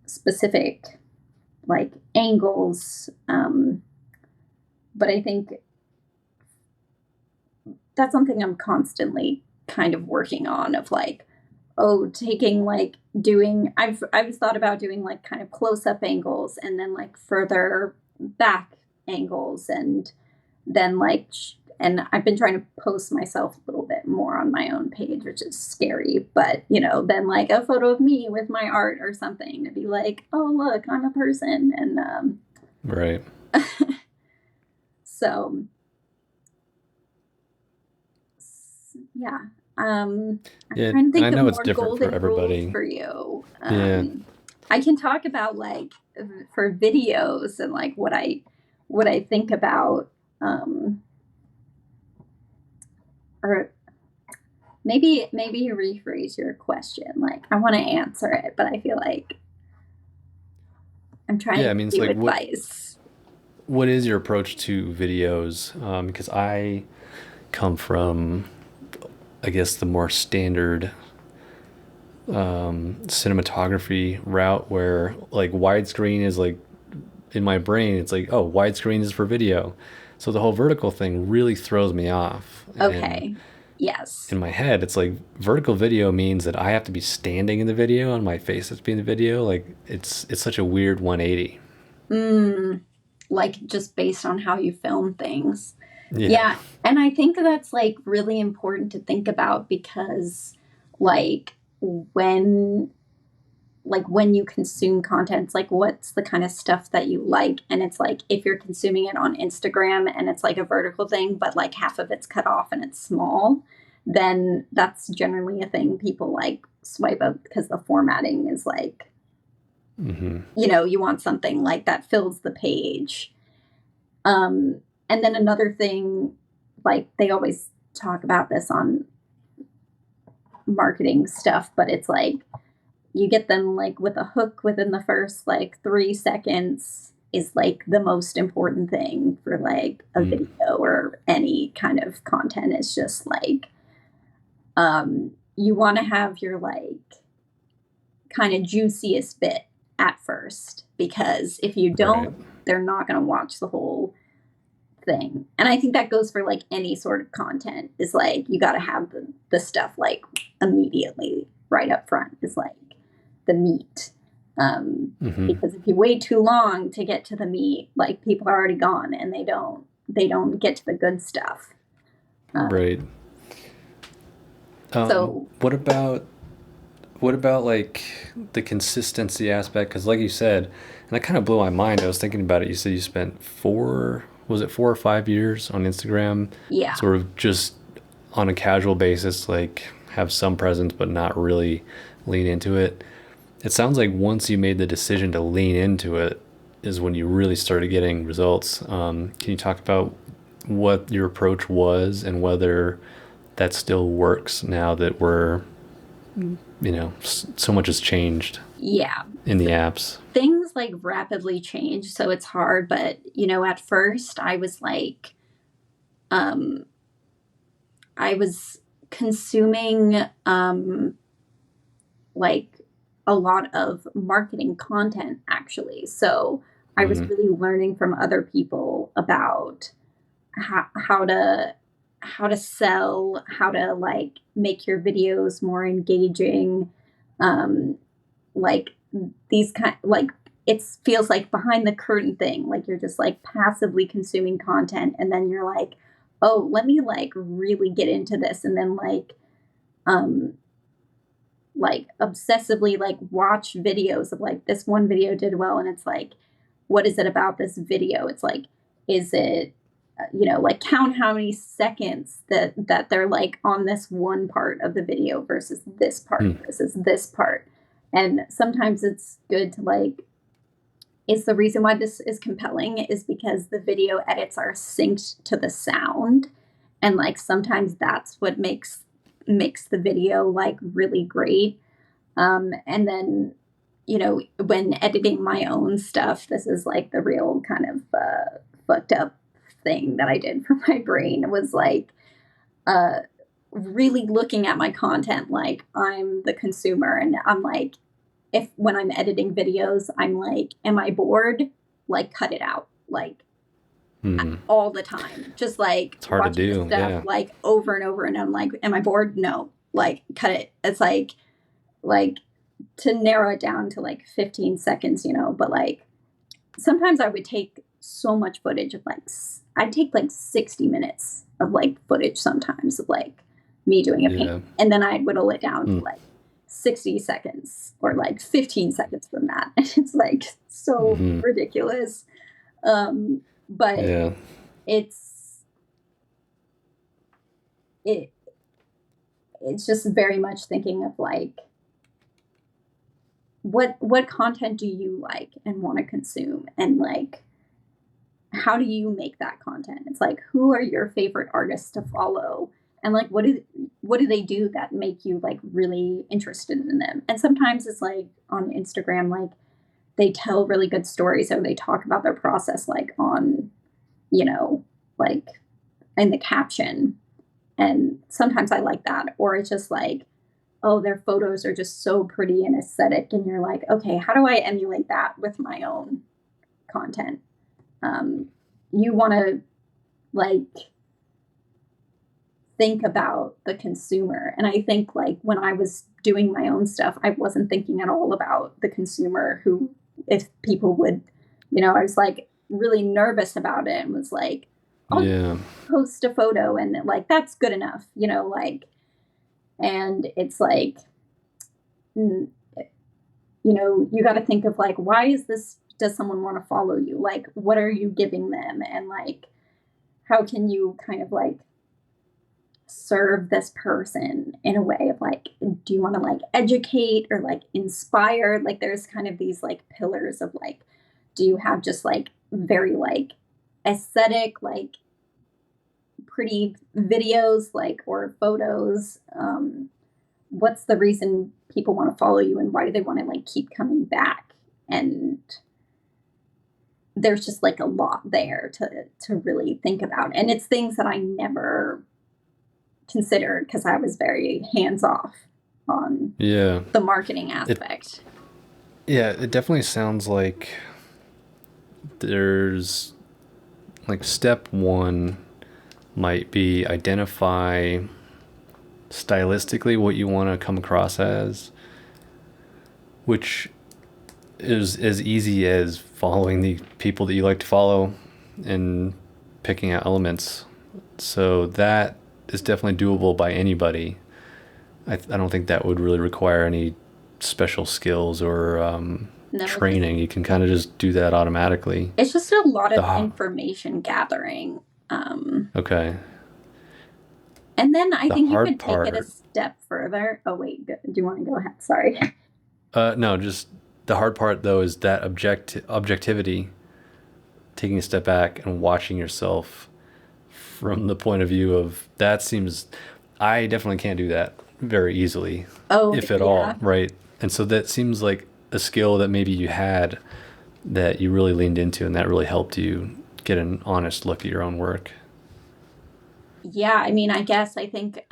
specific like angles. But I think that's something I'm constantly kind of working on of like, oh, taking like doing I've thought about doing like kind of close up angles and then like further back angles and then like and I've been trying to post myself a little bit more on my own page, which is scary, but then like a photo of me with my art or something to be like, oh look, I'm a person. And Right. so yeah. I'm Yeah, trying to and I think of know it's more different for golden rules everybody. for you. Yeah. I can talk about like for videos and like what I think about, or maybe you rephrase your question. Like I want to answer it, but I feel like I'm trying Yeah, to I give mean, it's you like advice. what is your approach to videos? Because I come from, I guess, the more standard cinematography route where like widescreen is like in my brain, it's like, oh, widescreen is for video. So the whole vertical thing really throws me off. And Okay. Yes. in my head, it's like vertical video means that I have to be standing in the video and my face has to be in the video. Like it's such a weird 180. Mm, like just based on how you film things. Yeah. Yeah, and I think that's like really important to think about because like when when you consume content, it's like what's the kind of stuff that you like? And it's like if you're consuming it on Instagram and it's like a vertical thing, but like half of it's cut off and it's small, then that's generally a thing people like swipe up because the formatting is like, Hmm. you want something like that fills the page. And then another thing, like they always talk about this on marketing stuff, but it's like you get them like with a hook within the first like 3 seconds is like the most important thing for like a Mm. video or any kind of content. It's just like you want to have your like kind of juiciest bit at first because if you Right. don't, they're not going to watch the whole thing. And I think that goes for like any sort of content is like you got to have the stuff like immediately right up front is like the meat. Hmm. Because if you wait too long to get to the meat, like people are already gone and they don't get to the good stuff. Uh, Right. so What about like the consistency aspect? Because like you said, and that kind of blew my mind. I was thinking about it. You said you spent was it 4 or 5 years on Instagram, yeah, sort of just on a casual basis, like have some presence but not really lean into it. It sounds like once you made the decision to lean into it is when you really started getting results. Can you talk about what your approach was and whether that still works now that so much has changed yeah. in the apps? Things like rapidly change, so it's hard. But at first I was like, um, I was consuming like a lot of marketing content actually. So I was Hmm. really learning from other people about how to sell, how to like make your videos more engaging, um, like these kind like it feels like behind the curtain thing, like you're just like passively consuming content, and then you're like, oh, let me like really get into this, and then um like obsessively like watch videos of like this one video did well and it's like what is it about this video, it's like is it like count how many seconds that they're like on this one part of the video versus this part. And sometimes it's good to like is the reason why this is compelling is because the video edits are synced to the sound, and like sometimes that's what makes the video like really great. And then, when editing my own stuff, this is like the real kind of fucked up thing that I did for my brain was like uh, really looking at my content like I'm the consumer. And I'm like, if when I'm editing videos, I'm like, am I bored? Like, cut it out. Like, Hmm. all the time. Just like It's hard to watching this do. stuff Yeah. like over and over. And I'm like, am I bored? No. Like, cut it. It's like, like to narrow it down to like 15 seconds, but like sometimes I would take so much footage of like I'd take like 60 minutes of like footage sometimes of like me doing a painting, Yeah. and then I'd whittle it down to Mm. like 60 seconds or like 15 seconds from that. And it's like so Hmm. ridiculous. But Yeah. it's it it's just very much thinking of like what content do you like and want to consume, and like how do you make that content? It's like, who are your favorite artists to follow, and like what do they do that make you like really interested in them? And sometimes it's like on Instagram, like they tell really good stories, or they talk about their process like on, you know like in the caption. And sometimes I like that. Or it's just like, oh, their photos are just so pretty and aesthetic, and you're like, okay, how do I emulate that with my own content? You want to like think about the consumer. And I think like when I was doing my own stuff, I wasn't thinking at all about the consumer, who, if people would, I was like really nervous about it and was like, I'll Yeah. post a photo and like that's good enough, like. And it's like, mm, you got to think of like, why is this, does someone want to follow you? Like, what are you giving them? And like, how can you kind of like serve this person in a way of like, do you want to like educate or like inspire? Like, there's kind of these like pillars of like, do you have just like very like aesthetic, like pretty videos, like, or photos? What's the reason people want to follow you, and why do they want to like keep coming back? And there's just like a lot there to really think about, and it's things that I never considered because I was very hands off on Yeah. the marketing It aspect. yeah, it definitely sounds like there's like step one might be identify stylistically what you want to come across as, which is as easy as following the people that you like to follow and picking out elements. So that is definitely doable by anybody. I don't think that would really require any special skills or No, training. You can kind of just do that automatically. it's just a lot of The information gathering. Um, Okay. and then I The think you hard could take it a part, step further. Oh wait, do you want to go ahead? Sorry. no, just the hard part though is that objectivity, taking a step back and watching yourself from the point of view of that seems, I definitely can't do that very easily, Oh if at all, yeah. right? And so that seems like a skill that maybe you had that you really leaned into and that really helped you get an honest look at your own work. Yeah, I mean, I guess I think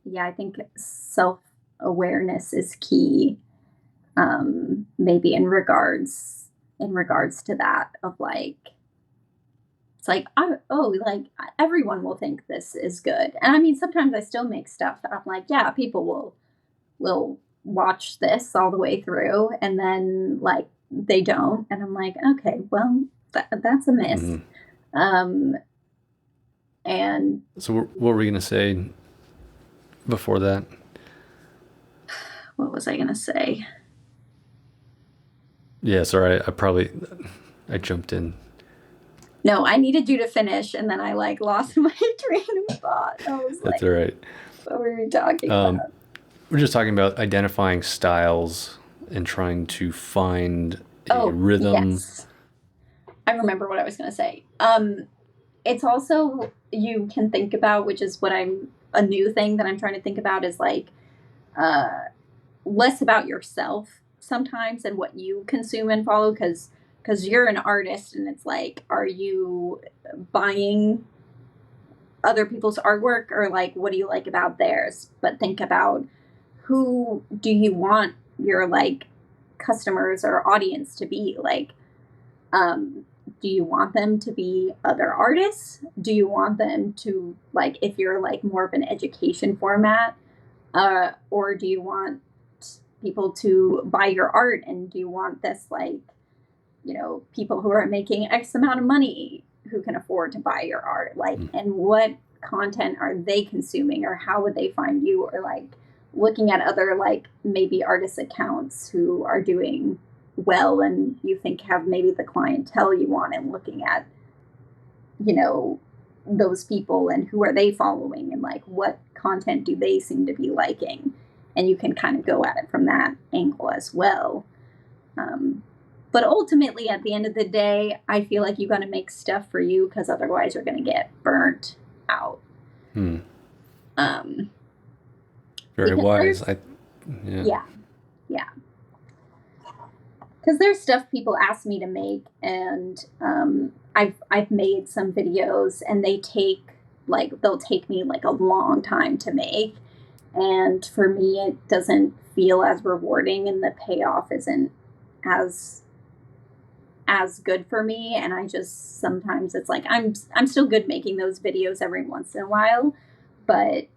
yeah, I think self-awareness is key. Maybe in regards to that, of like, it's like, oh, like everyone will think this is good. And I mean, sometimes I still make stuff that I'm like, yeah, people will watch this all the way through, and then like they don't, and I'm like, okay, well, that's a miss. Hmm. Um, and So what were we going to say before that? what was I gonna say? Yeah, sorry, I jumped in. No, I needed you to finish, and then I like lost my train of thought. I was That's like, all right. what were we talking Um, about? we're just talking about identifying styles and trying to find a Oh, rhythm. yes. I remember what I was going to say. It's also, you can think about, which is what a new thing that I'm trying to think about, is like uh, less about yourself sometimes and what you consume and follow, because you're an artist, and it's like, are you buying other people's artwork, or like what do you like about theirs? But think about, who do you want your like customers or audience to be like? um do you want them to be other artists? Do you want them to, like, if you're like more of an education format, or do you want people to buy your art? And do you want this, like, people who are making X amount of money who can afford to buy your art? Like, and what content are they consuming, or how would they find you? Or like looking at other, like, maybe artist accounts who are doing well and you think have maybe the clientele you want, and looking at, those people and who are they following, and like what content do they seem to be liking, and you can kind of go at it from that angle as well. But ultimately, at the end of the day, I feel like you got to make stuff for you, because otherwise you're going to get burnt out. Very Because wise. yeah. Because there's stuff people ask me to make, and I've made some videos, and they'll take me like a long time to make, and for me it doesn't feel as rewarding, and the payoff isn't as good for me. And I just, sometimes it's like I'm still good making those videos every once in a while, but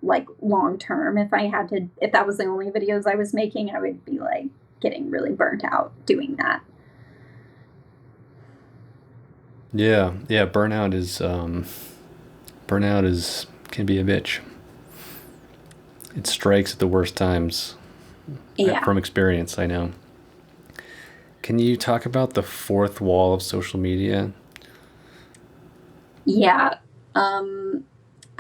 like long term, if that was the only videos I was making, I would be like getting really burnt out doing that. Yeah, burnout can be a bitch. It strikes at the worst times. Yeah. From experience, I know. Can you talk about the fourth wall of social media? Yeah.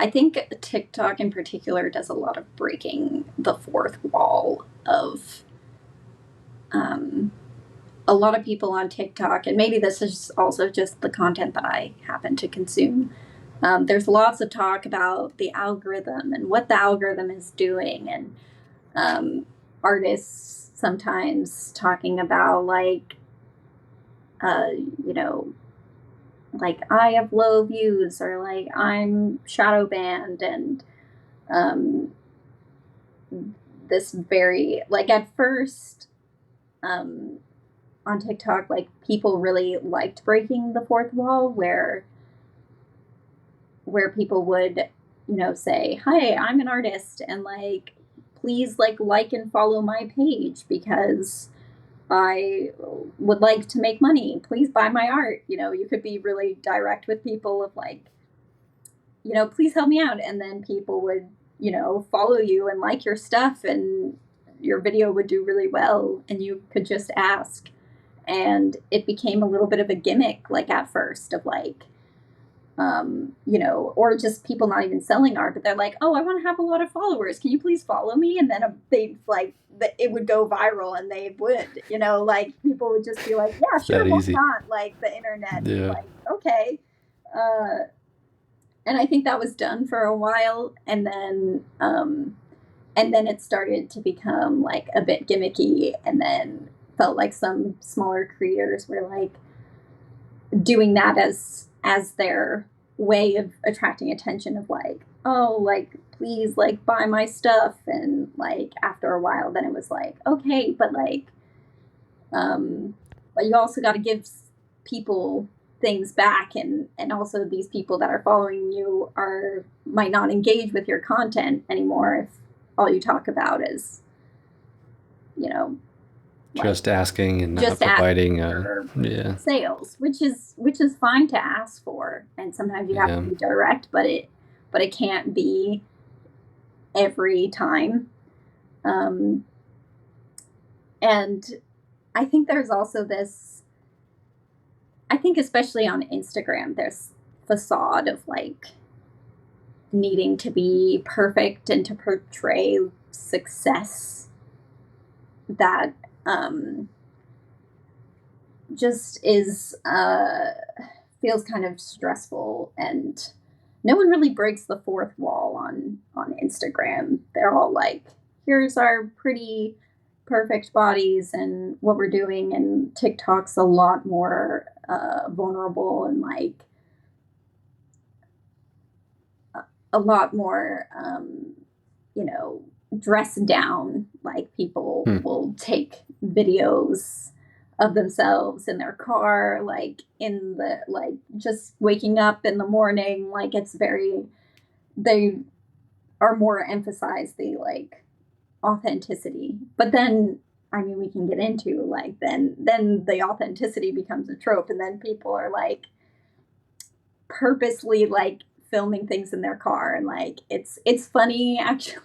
I think TikTok in particular does a lot of breaking the fourth wall of a lot of people on TikTok, and maybe this is also just the content that I happen to consume. There's lots of talk about the algorithm and what the algorithm is doing, and artists sometimes talking about like, you know, like I have low views, or like I'm shadow banned, and this very, like, at first, on TikTok, like people really liked breaking the fourth wall, where people would, say, "Hi, I'm an artist, and like, please like and follow my page because I would like to make money. Please buy my art." You could be really direct with people of like, please help me out. And then people would, follow you and like your stuff, and your video would do really well, and you could just ask. And it became a little bit of a gimmick, like at first, of like, or just people not even selling art, but they're like, "Oh, I want to have a lot of followers. Can you please follow me?" And then they'd like, it would go viral, and they would, like people would just be like, "Yeah, It's sure, that why easy. not?" Like the internet, Yeah. like, okay. And I think that was done for a while, and then it started to become like a bit gimmicky, and then felt like some smaller creators were like doing that as their way of attracting attention, of like, "Oh, like, please like buy my stuff." And like after a while, then it was like, okay, but like, but you also got to give people things back, and also these people that are following you might not engage with your content anymore if all you talk about is, like, Just asking and not just asking providing. for Yeah. sales, which is fine to ask for, and sometimes you have Yeah. to be direct, but it can't be every time. And I think there's also this, I think especially on Instagram, there's facade of like needing to be perfect and to portray success that just is feels kind of stressful, and no one really breaks the fourth wall on Instagram. They're all like, "Here's our pretty perfect bodies and what we're doing," and TikTok's a lot more vulnerable, and like a lot more dressed down. Like people will take videos of themselves in their car, like in the like just waking up in the morning. Like it's very they are more emphasized the like authenticity. But then I mean we can get into like then the authenticity becomes a trope and then people are like purposely like filming things in their car and like it's funny actually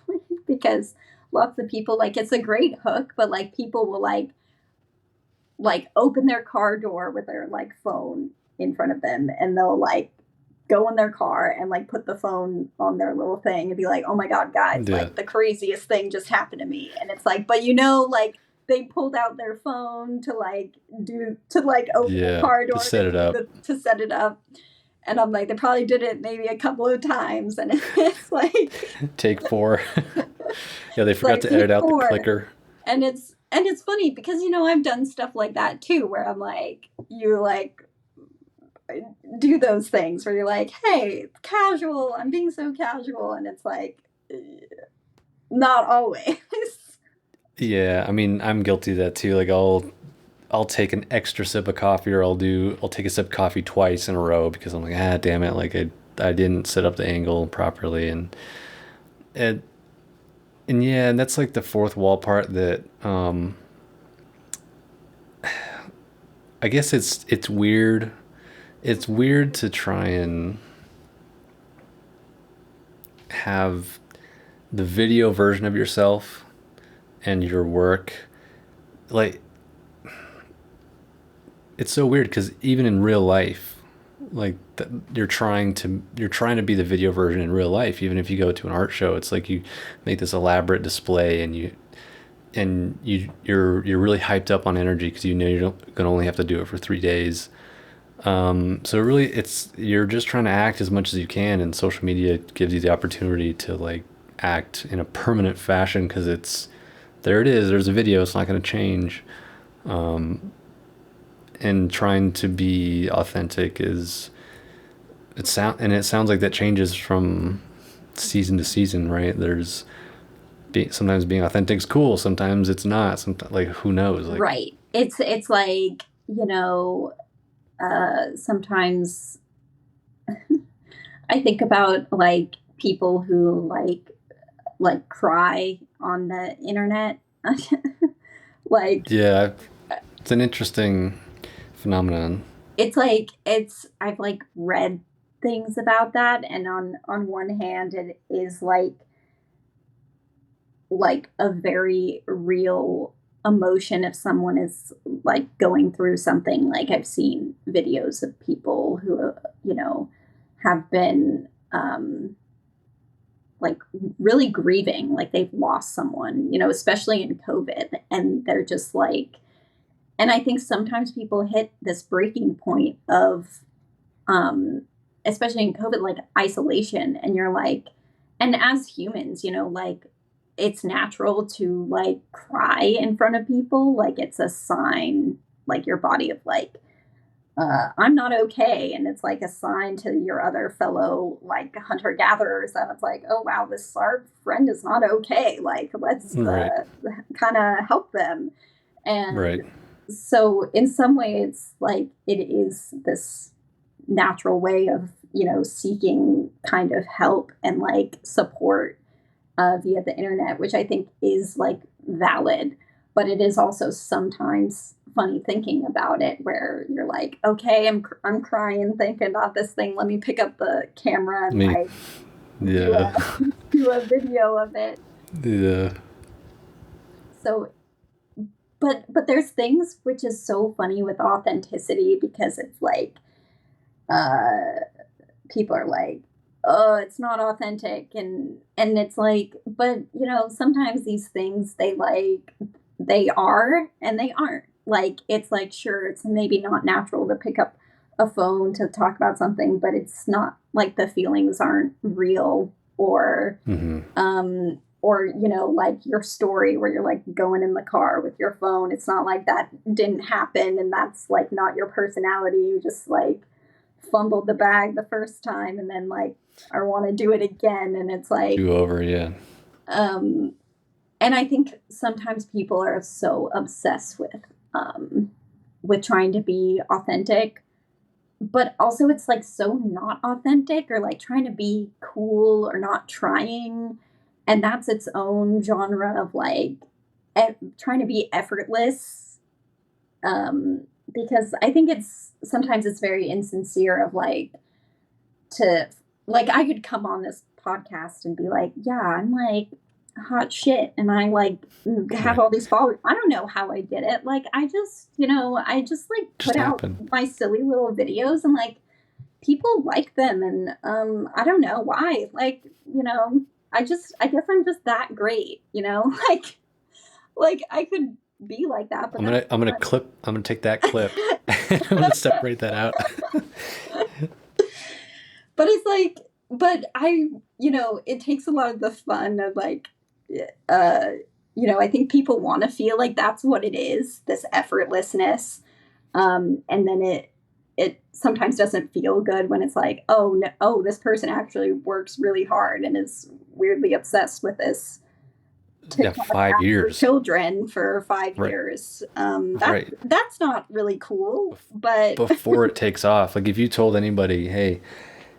because lots of people like it's a great hook but like people will like open their car door with their like phone in front of them and they'll like go in their car and like put the phone on their little thing and be like, oh my God, guys, Yeah. like the craziest thing just happened to me. And it's like, but you know, like they pulled out their phone to like open the Yeah. car To door set it up. to set it up. And I'm like, they probably did it maybe a couple of times. And it's like, Take 4. Yeah, they it's forgot like to edit take out the four. clicker. And it's funny because, you know, I've done stuff like that too, where I'm like, you like do those things where you're like, hey, casual, I'm being so casual. And it's like, not always. Yeah, I mean, I'm guilty of that too. Like I'll take an extra sip of coffee or I'll take a sip of coffee twice in a row because I'm like, ah, damn it, like I didn't set up the angle properly and and yeah, and that's like the fourth wall part that I guess it's weird. It's weird to try and have the video version of yourself and your work like it's so weird because even in real life like you're trying to be the video version in real life. Even if you go to an art show, it's like you make this elaborate display and you're really hyped up on energy because you know you're gonna only have to do it for 3 days. So really you're just trying to act as much as you can, and social media gives you the opportunity to like act in a permanent fashion because there's a video, it's not going to change. And trying to be authentic it sounds like that changes from season to season, right? Sometimes being authentic is cool, sometimes it's not. Sometimes, like, who knows? Like, Right. It's like, you know, sometimes I think about like people who like cry on the internet. Like yeah, it's an interesting phenomenon. it's like I've like read things about that and on one hand it is like a very real emotion if someone is like going through something. Like I've seen videos of people who you know have been like really grieving, like they've lost someone, you know, especially in COVID, and they're just like, and I think sometimes people hit this breaking point of um especially in COVID, like isolation, and you're like, and as humans, you know, like it's natural to like cry in front of people, like it's a sign, like your body of like I'm not okay, and it's like a sign to your other fellow like hunter gatherers that it's like, oh wow, this our friend is not okay, like let's Right. kind of help them. And Right. so in some way it's like it is this natural way of, you know, seeking kind of help and like support via the internet, which I think is like valid. But it is also sometimes funny thinking about it, where you're like, okay, I'm crying thinking about this thing. Let me pick up the camera and Me. like do Yeah. a do a video of it. Yeah. So, but there's things which is so funny with authenticity because it's like uh people are like, oh, it's not authentic, and it's like, but you know, sometimes these things they are and they aren't. Like it's like, sure, it's maybe not natural to pick up a phone to talk about something, but it's not like the feelings aren't real, Mm-hmm. or you know, like your story where you're like going in the car with your phone, it's not like that didn't happen and that's like not your personality. You just like fumbled the bag the first time and then like I want to do it again, and it's like Do over. Yeah. and I think sometimes people are so obsessed with um with trying to be authentic, but also it's like so not authentic, or like trying to be cool or not trying. And that's its own genre of like trying to be effortless. Because I think it's sometimes it's very insincere of like to like I could come on this podcast and be like, yeah, I'm like hot shit and I like have Right. all these followers. I don't know how I did it. Like I just, I just like Just put out happened. my silly little videos and like people like them and I don't know why. Like, I guess I'm just that great, like I could be like that, but that's not I'm gonna take that clip and I'm gonna separate that out. but it's like, but it takes a lot of the fun of like, uh, I think people want to feel like that's what it is, this effortlessness. And then it sometimes doesn't feel good when it's like, oh no, oh, this person actually works really hard and is weirdly obsessed with this Yeah, TikTok five app for years. children for five Right. years. Right. That's not really cool, but Before it takes off, like if you told anybody, hey,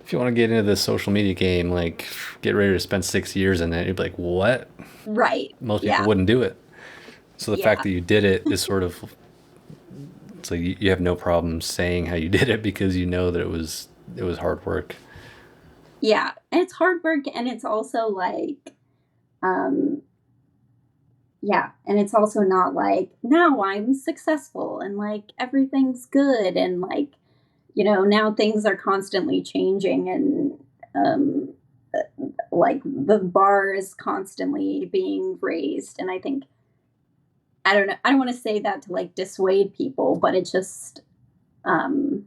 if you want to get into this social media game, like get ready to spend 6 years in it, you'd be like, what? right, Most people yeah, wouldn't do it. So the fact yeah. that you did it is sort of, it's like you have no problem saying how you did it because you know that it was hard work. Yeah, and it's hard work, and it's also like, um, yeah, and it's also not like now I'm successful and like everything's good and like, now things are constantly changing and um, like the bar is constantly being raised, and I think I don't know, I don't want to say that to like dissuade people, but it's just um,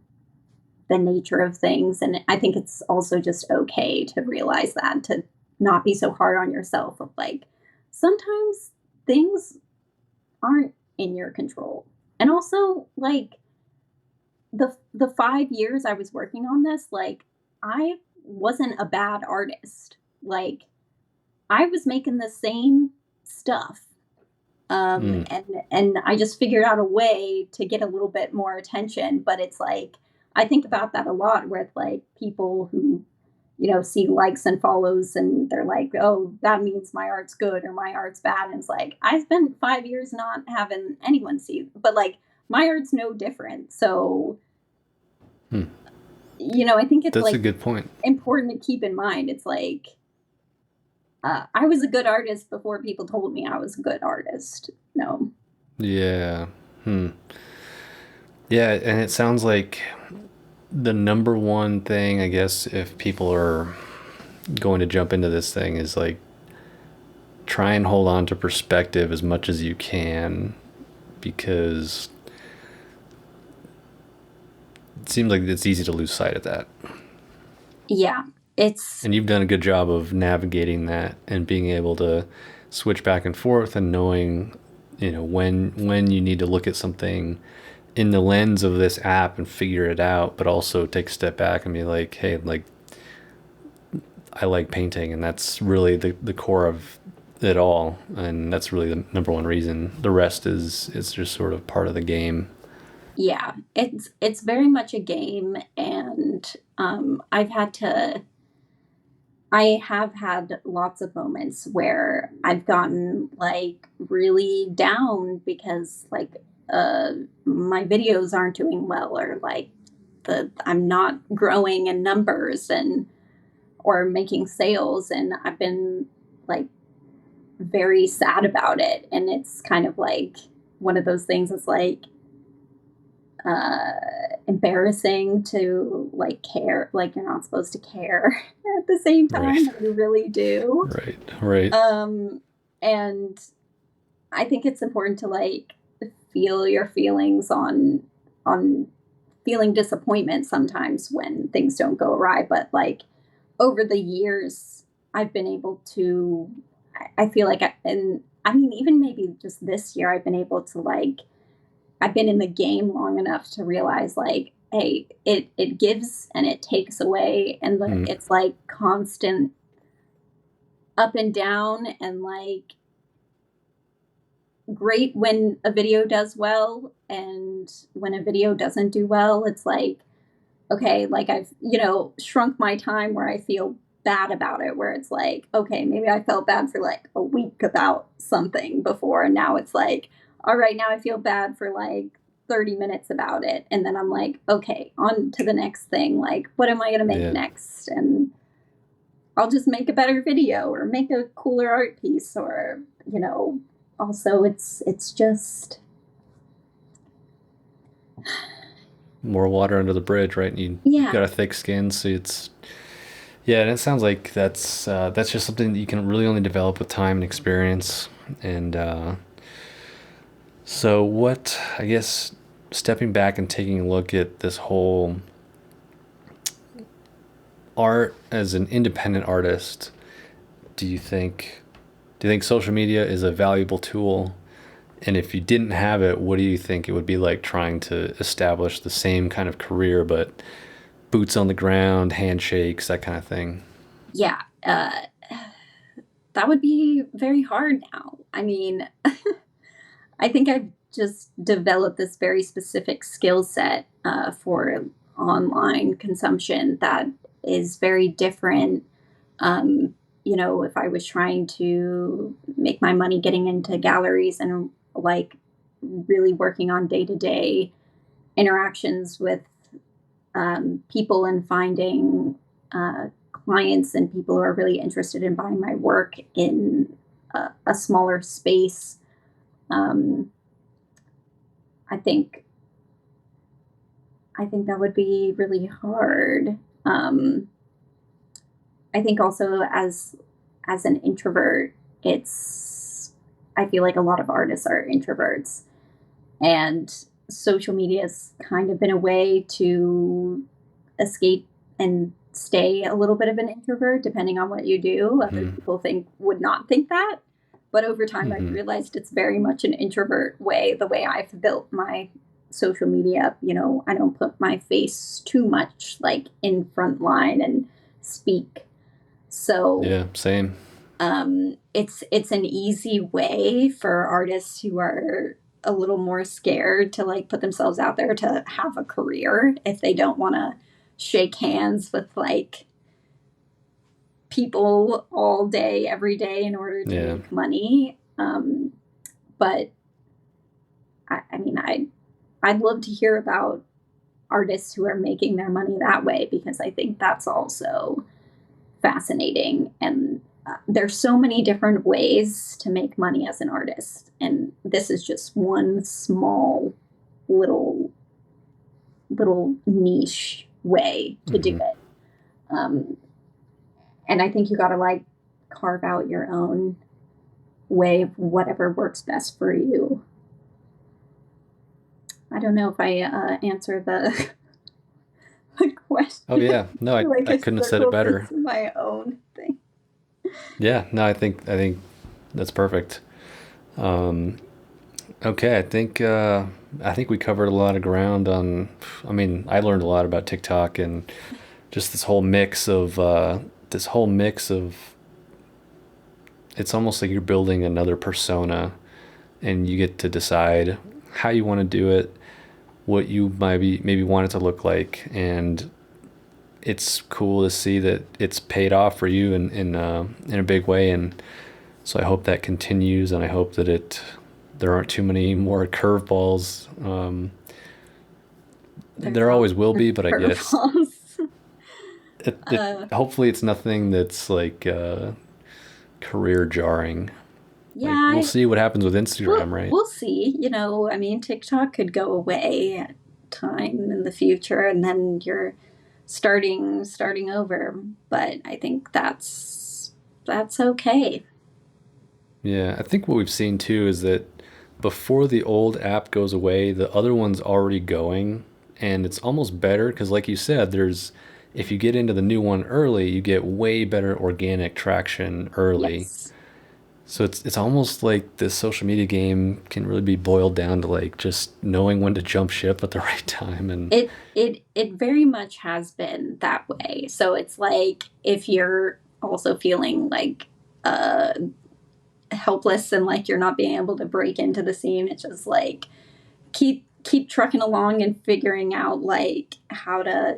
the nature of things. And I think it's also just okay to realize that, to not be so hard on yourself of like, sometimes things aren't in your control. And also like the 5 years I was working on this, like I wasn't a bad artist. Like I was making the same stuff. Mm. And I just figured out a way to get a little bit more attention. But it's like I think about that a lot with like people who, see likes and follows and they're like, oh, that means my art's good or my art's bad. And it's like I spent 5 years not having anyone see, but like my art's no different. So, Hmm. I think it's That's a like good point. important to keep in mind. It's like I was a good artist before people told me I was a good artist. No. Yeah. Hmm. Yeah, and it sounds like the number one thing, I guess, if people are going to jump into this thing is like try and hold on to perspective as much as you can because it seems like it's easy to lose sight of that. Yeah. It's And you've done a good job of navigating that and being able to switch back and forth and knowing, when you need to look at something in the lens of this app and figure it out, but also take a step back and be like, hey, like I like painting and that's really the core of it all. And that's really the number one reason. The rest is just sort of part of the game. yeah, it's very much a game, and I have had lots of moments where I've gotten like really down because like my videos aren't doing well, or like I'm not growing in numbers and or making sales, and I've been like very sad about it. And it's kind of like one of those things that's like uh embarrassing to like care, like you're not supposed to care at the same time Right. when you really do. Right. Right. um and I think it's important to like feel your feelings on feeling disappointment sometimes when things don't go awry, but like over the years I've been able to, I feel like and I mean even maybe just this year I've been able to like, I've been in the game long enough to realize like, hey, it gives and it takes away, and Mm. it's like constant up and down, and like great when a video does well, and when a video doesn't do well, it's like, okay, like I've, shrunk my time where I feel bad about it, where it's like, okay, maybe I felt bad for like a week about something before, and now it's like, all right, now I feel bad for like 30 minutes about it. And then I'm like, okay, on to the next thing. Like, what am I going to make Yeah. next? And I'll just make a better video or make a cooler art piece, or, also it's just, More water under the bridge, right? You've yeah. got a thick skin, so it's yeah. And it sounds like that's just something that you can really only develop with time and experience. And so, what I guess stepping back and taking a look at this whole art as an independent artist, do you think social media is a valuable tool? And if you didn't have it, what do you think it would be like trying to establish the same kind of career, but boots on the ground, handshakes, that kind of thing? Yeah. That would be very hard now. I mean, I think I've just developed this very specific skill set for online consumption that is very different. If I was trying to make my money getting into galleries and like really working on day to day interactions with people and finding clients and people who are really interested in buying my work in a smaller space. Um, I think I think that would be really hard. Um, I think also as an introvert, it's I feel like a lot of artists are introverts, and social media has kind of been a way to escape and stay a little bit of an introvert depending on what you do. Other Mm-hmm. people would not think that, but over time I've Mm-hmm. realized it's very much an introvert way. The way I've built my social media, I don't put my face too much like in front line and speak. So Yeah, same. it's an easy way for artists who are a little more scared to like put themselves out there to have a career if they don't want to shake hands with like people all day every day in order to Yeah. make money. But I mean, I'd love to hear about artists who are making their money that way, because I think that's also fascinating. And there's so many different ways to make money as an artist, and this is just one small little niche way to do Mm-hmm. it. Um, and I think you got to like carve out your own way of whatever works best for you. I don't know if I answered the, the Oh question. yeah. No, I feel like I I couldn't have said it circled better. into my own thing. Yeah. No, I think that's perfect. Um, okay, I think we covered a lot of ground on. I mean, I learned a lot about TikTok and just this whole mix of. It's almost like you're building another persona, and you get to decide how you want to do it, what you maybe want it to look like, and it's cool to see that it's paid off for you in a big way. And so I hope that continues, and I hope that there aren't too many more curveballs. There's There always will always be, but I guess curveballs. it uh, hopefully it's nothing that's like career jarring. yeah, Like we'll see what happens with Instagram, right? we'll see. I mean, TikTok could go away at time in the future, and then you're starting over. But I think that's okay. Yeah, I think what we've seen too is that before the old app goes away, the other one's already going, and it's almost better because, like you said, there's if you get into the new one early, you get way better organic traction early. Yes. So it's almost like this social media game can really be boiled down to like just knowing when to jump ship at the right time. And It very much has been that way. So it's like if you're also feeling like uh helpless and like you're not being able to break into the scene. It's just like keep trucking along and figuring out like how to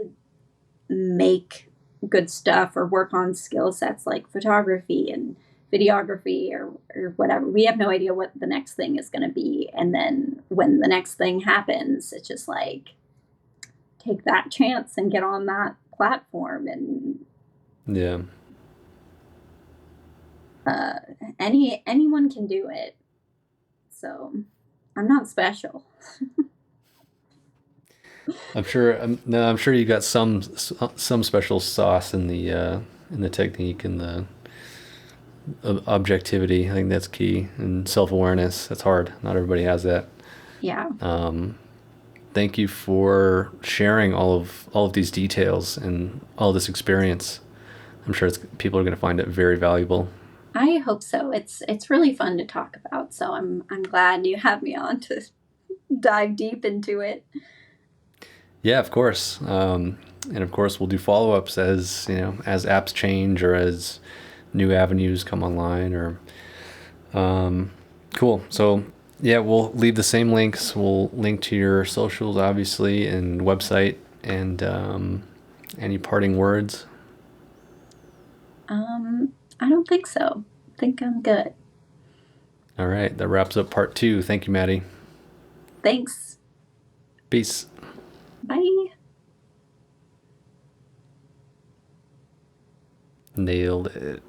make good stuff or work on skill sets like photography and videography or whatever. We have no idea what the next thing is going to be. And then when the next thing happens, it's just like take that chance and get on that platform. And Yeah. uh, anyone can do it. So I'm not special. I'm sure. No, I'm sure you got some special sauce in the technique and the objectivity. I think that's key, and self awareness. That's hard. Not everybody has that. Yeah. Thank you for sharing all of these details and all this experience. I'm sure people are going to find it very valuable. I hope so. It's really fun to talk about. So I'm glad you have me on to dive deep into it. Yeah, of course. And of course, we'll do follow ups as as apps change or as new avenues come online. Or cool. So yeah, we'll leave the same links. We'll link to your socials, obviously, and website. And any parting words? I don't think so. I think I'm good. All right, that wraps up part 2. Thank you, Maddy. Thanks. Peace. Bye. Nailed it.